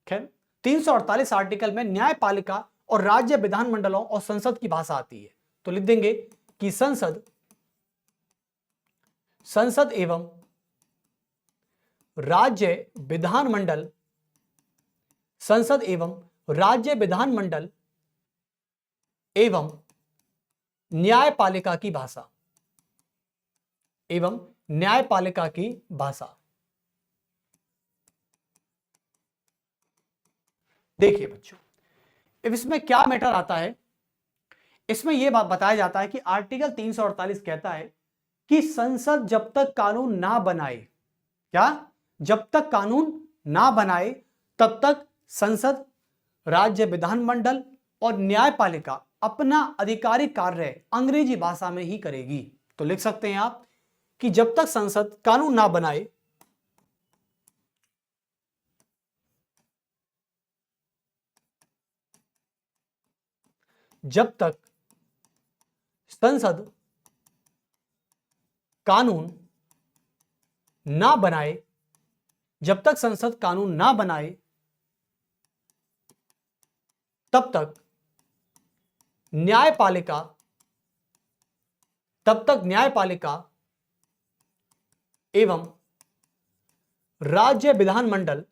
खैर, 348 आर्टिकल में न्यायपालिका और राज्य विधानमंडलों और संसद की भाषा आती है, तो लिख देंगे कि संसद एवं राज्य विधानमंडल, संसद एवं राज्य विधानमंडल एवं न्यायपालिका की भाषा, एवं न्यायपालिका की भाषा। देखिए बच्चों, अब इसमें क्या मैटर आता है, इसमें यह बात बताया जाता है कि आर्टिकल 348 कहता है कि संसद जब तक कानून ना बनाए, क्या? जब तक कानून ना बनाए तब तक संसद, राज्य विधानमंडल और न्यायपालिका अपना आधिकारिक कार्य अंग्रेजी भाषा में ही करेगी। तो लिख सकते हैं आप कि जब तक संसद कानून ना बनाए, जब तक संसद कानून ना बनाए, जब तक संसद कानून ना बनाए, तब तक न्यायपालिका एवं राज्य विधानमंडल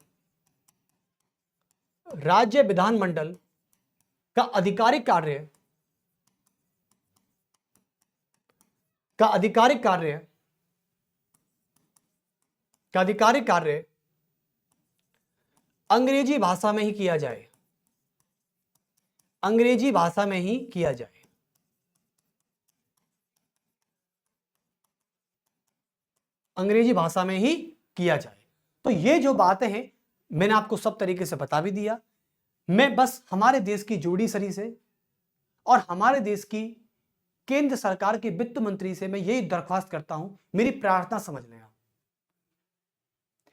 का आधिकारिक कार्य अंग्रेजी भाषा में ही किया जाए, अंग्रेजी भाषा में ही किया जाए। अंग्रेजी भाषा में ही किया जाए। तो ये जो बातें हैं मैंने आपको सब तरीके से बता भी दिया। मैं बस हमारे देश की जुडिशरी से और हमारे देश की केंद्र सरकार के वित्त मंत्री से मैं यही दरख्वास्त करता हूं, मेरी प्रार्थना समझ लें आप।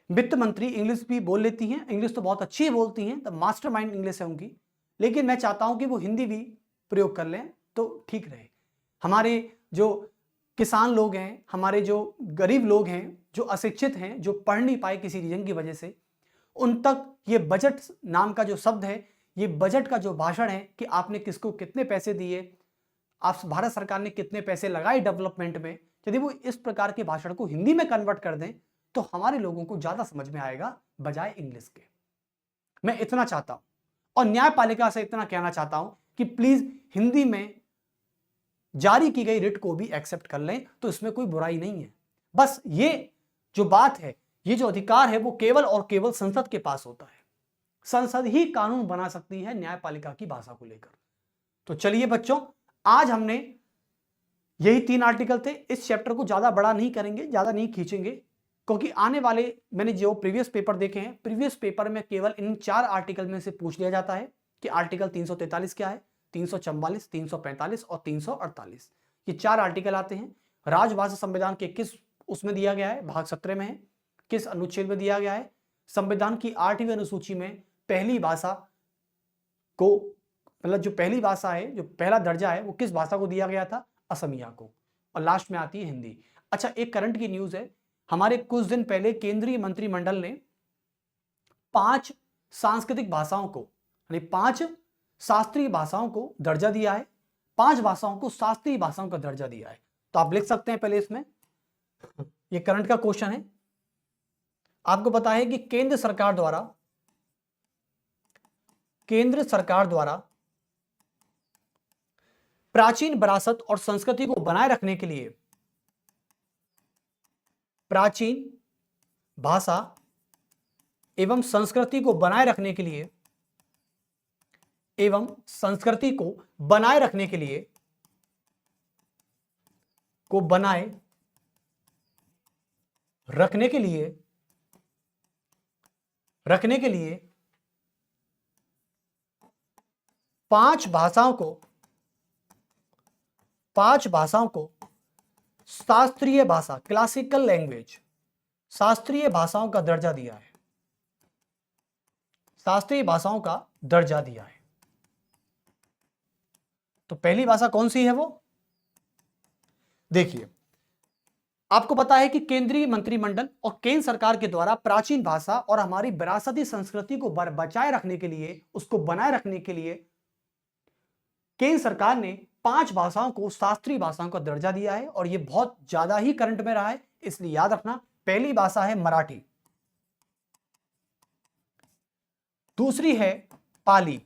वित्त मंत्री इंग्लिश भी बोल लेती हैं, इंग्लिश तो बहुत अच्छी बोलती हैं, द मास्टरमाइंड इंग्लिश है उनकी, लेकिन मैं चाहता हूं कि वो हिंदी भी प्रयोग कर लें तो ठीक रहे। हमारे जो किसान लोग हैं, हमारे जो गरीब लोग हैं, जो अशिक्षित हैं, जो पढ़ नहीं पाए किसी रीजन की वजह से, उन तक ये बजट नाम का जो शब्द है, ये बजट का जो भाषण है कि आपने किसको कितने पैसे दिए, आप भारत सरकार ने कितने पैसे लगाए डेवलपमेंट में, यदि वो इस प्रकार के भाषण को हिंदी में कन्वर्ट कर दें तो हमारे लोगों को ज्यादा समझ में आएगा बजाय इंग्लिश के। मैं इतना चाहता हूं और न्यायपालिका से इतना कहना चाहता हूं कि प्लीज हिंदी में जारी की गई रिट को भी एक्सेप्ट कर लें, तो इसमें कोई बुराई नहीं है। बस ये जो बात है, ये जो अधिकार है, वो केवल और केवल संसद के पास होता है। संसद ही कानून बना सकती है न्यायपालिका की भाषा को लेकर। तो चलिए बच्चों, आज हमने यही 3 आर्टिकल थे। इस चैप्टर को ज्यादा बड़ा नहीं करेंगे, ज्यादा नहीं खींचेंगे, क्योंकि आने वाले मैंने जो प्रीवियस पेपर देखे हैं, प्रीवियस पेपर में केवल इन 4 आर्टिकल में से पूछ लिया जाता है कि आर्टिकल 343 क्या है, 344, 345 और 348, ये 4 आर्टिकल आते हैं। राजभाषा संविधान के किस उसमें दिया गया है, भाग 17 में है, किस अनुच्छेद में दिया गया है, संविधान की 8वीं अनुसूची में पहली भाषा को, मतलब जो पहली भाषा है, जो पहला दर्जा है, वो किस भाषा को दिया गया था, असमिया को, और लास्ट में आती है हिंदी। अच्छा, एक करंट की न्यूज है, हमारे कुछ दिन पहले केंद्रीय मंत्रिमंडल ने 5 सांस्कृतिक भाषाओं को, यानी 5 शास्त्रीय भाषाओं को दर्जा दिया है, 5 भाषाओं को शास्त्रीय भाषाओं का दर्जा दिया है। तो आप लिख सकते हैं पहले इसमें, ये करंट का क्वेश्चन है। आपको पता है कि केंद्र सरकार द्वारा प्राचीन विरासत और संस्कृति को बनाए रखने के लिए प्राचीन भाषा एवं संस्कृति को बनाए रखने के लिए रखने के लिए पांच भाषाओं को शास्त्रीय भाषा, क्लासिकल लैंग्वेज, शास्त्रीय भाषाओं का दर्जा दिया है। शास्त्रीय भाषाओं का दर्जा दिया है। तो पहली भाषा कौन सी है वो? देखिए, आपको पता है कि केंद्रीय मंत्रिमंडल और केंद्र सरकार के द्वारा प्राचीन भाषा और हमारी विरासती संस्कृति को बचाए रखने के लिए, उसको बनाए रखने के लिए केंद्र सरकार ने 5 भाषाओं को शास्त्रीय भाषाओं का दर्जा दिया है और ये बहुत ज्यादा ही करंट में रहा है, इसलिए याद रखना। पहली भाषा है मराठी, दूसरी है पाली,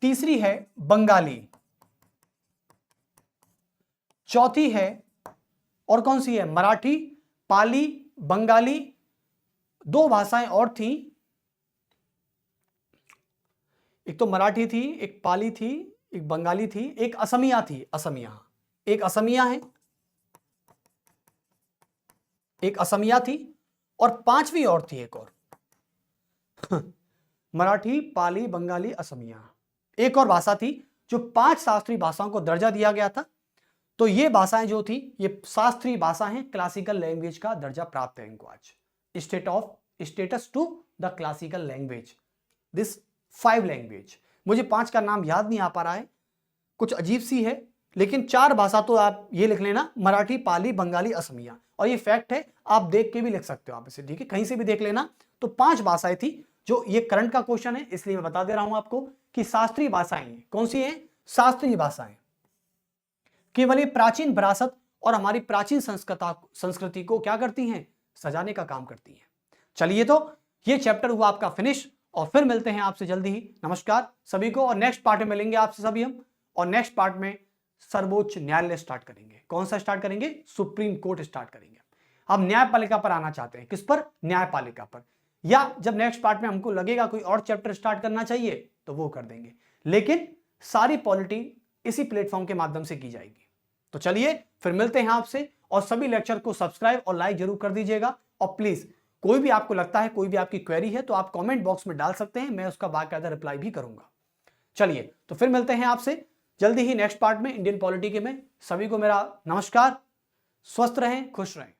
तीसरी है बंगाली, चौथी है, और कौन सी है? मराठी, पाली, बंगाली, 2 भाषाएं और थी, एक तो मराठी थी, एक पाली थी, एक बंगाली थी, एक असमिया थी। एक असमिया थी और 5वीं और थी एक और मराठी, पाली, बंगाली, असमिया, एक और भाषा थी जो 5 शास्त्रीय भाषाओं को दर्जा दिया गया था। तो ये भाषाएं जो थी ये शास्त्रीय भाषा हैं, क्लासिकल लैंग्वेज का दर्जा प्राप्त है इनको आज। Status to the classical language, this 5 language. मुझे 5 का नाम याद नहीं आ पा रहा है, कुछ अजीब सी है, लेकिन 4 भाषा तो आप ये लिख लेना, मराठी, पाली, बंगाली, असमिया। और ये फैक्ट है, आप देख के भी लिख सकते हो आप इसे, ठीक है, कहीं से भी देख लेना। तो 5 भाषाएं थी जो, ये करंट का क्वेश्चन है इसलिए मैं बता दे रहा हूं आपको कि शास्त्रीय भाषाएं कौन सी हैं? शास्त्रीय भाषाएं केवल ये प्राचीन विरासत और हमारी प्राचीन संस्कृति को क्या करती हैं? सजाने का काम करती हैं। चलिए, तो ये चैप्टर हुआ आपका फिनिश और फिर मिलते हैं आपसे जल्दी ही। नमस्कार सभी को, और नेक्स्ट पार्ट में मिलेंगे आपसे सभी हम। और नेक्स्ट पार्ट में सर्वोच्च न्यायालय स्टार्ट करेंगे। कौन सा स्टार्ट करेंगे? सुप्रीम कोर्ट स्टार्ट करेंगे। हम न्यायपालिका पर आना चाहते हैं। किस पर? न्यायपालिका पर। या जब नेक्स्ट पार्ट में हमको लगेगा कोई और चैप्टर स्टार्ट करना चाहिए तो वो कर देंगे, लेकिन सारी पॉलिटी इसी प्लेटफॉर्म के माध्यम से की जाएगी। तो चलिए फिर मिलते हैं आपसे, और सभी लेक्चर को सब्सक्राइब और लाइक जरूर कर दीजिएगा। और प्लीज कोई भी आपको लगता है, कोई भी आपकी क्वेरी है तो आप कमेंट बॉक्स में डाल सकते हैं, मैं उसका बाकायदा रिप्लाई भी करूंगा। चलिए, तो फिर मिलते हैं आपसे जल्दी ही नेक्स्ट पार्ट में इंडियन पॉलिटी के में। सभी को मेरा नमस्कार, स्वस्थ रहें, खुश रहें।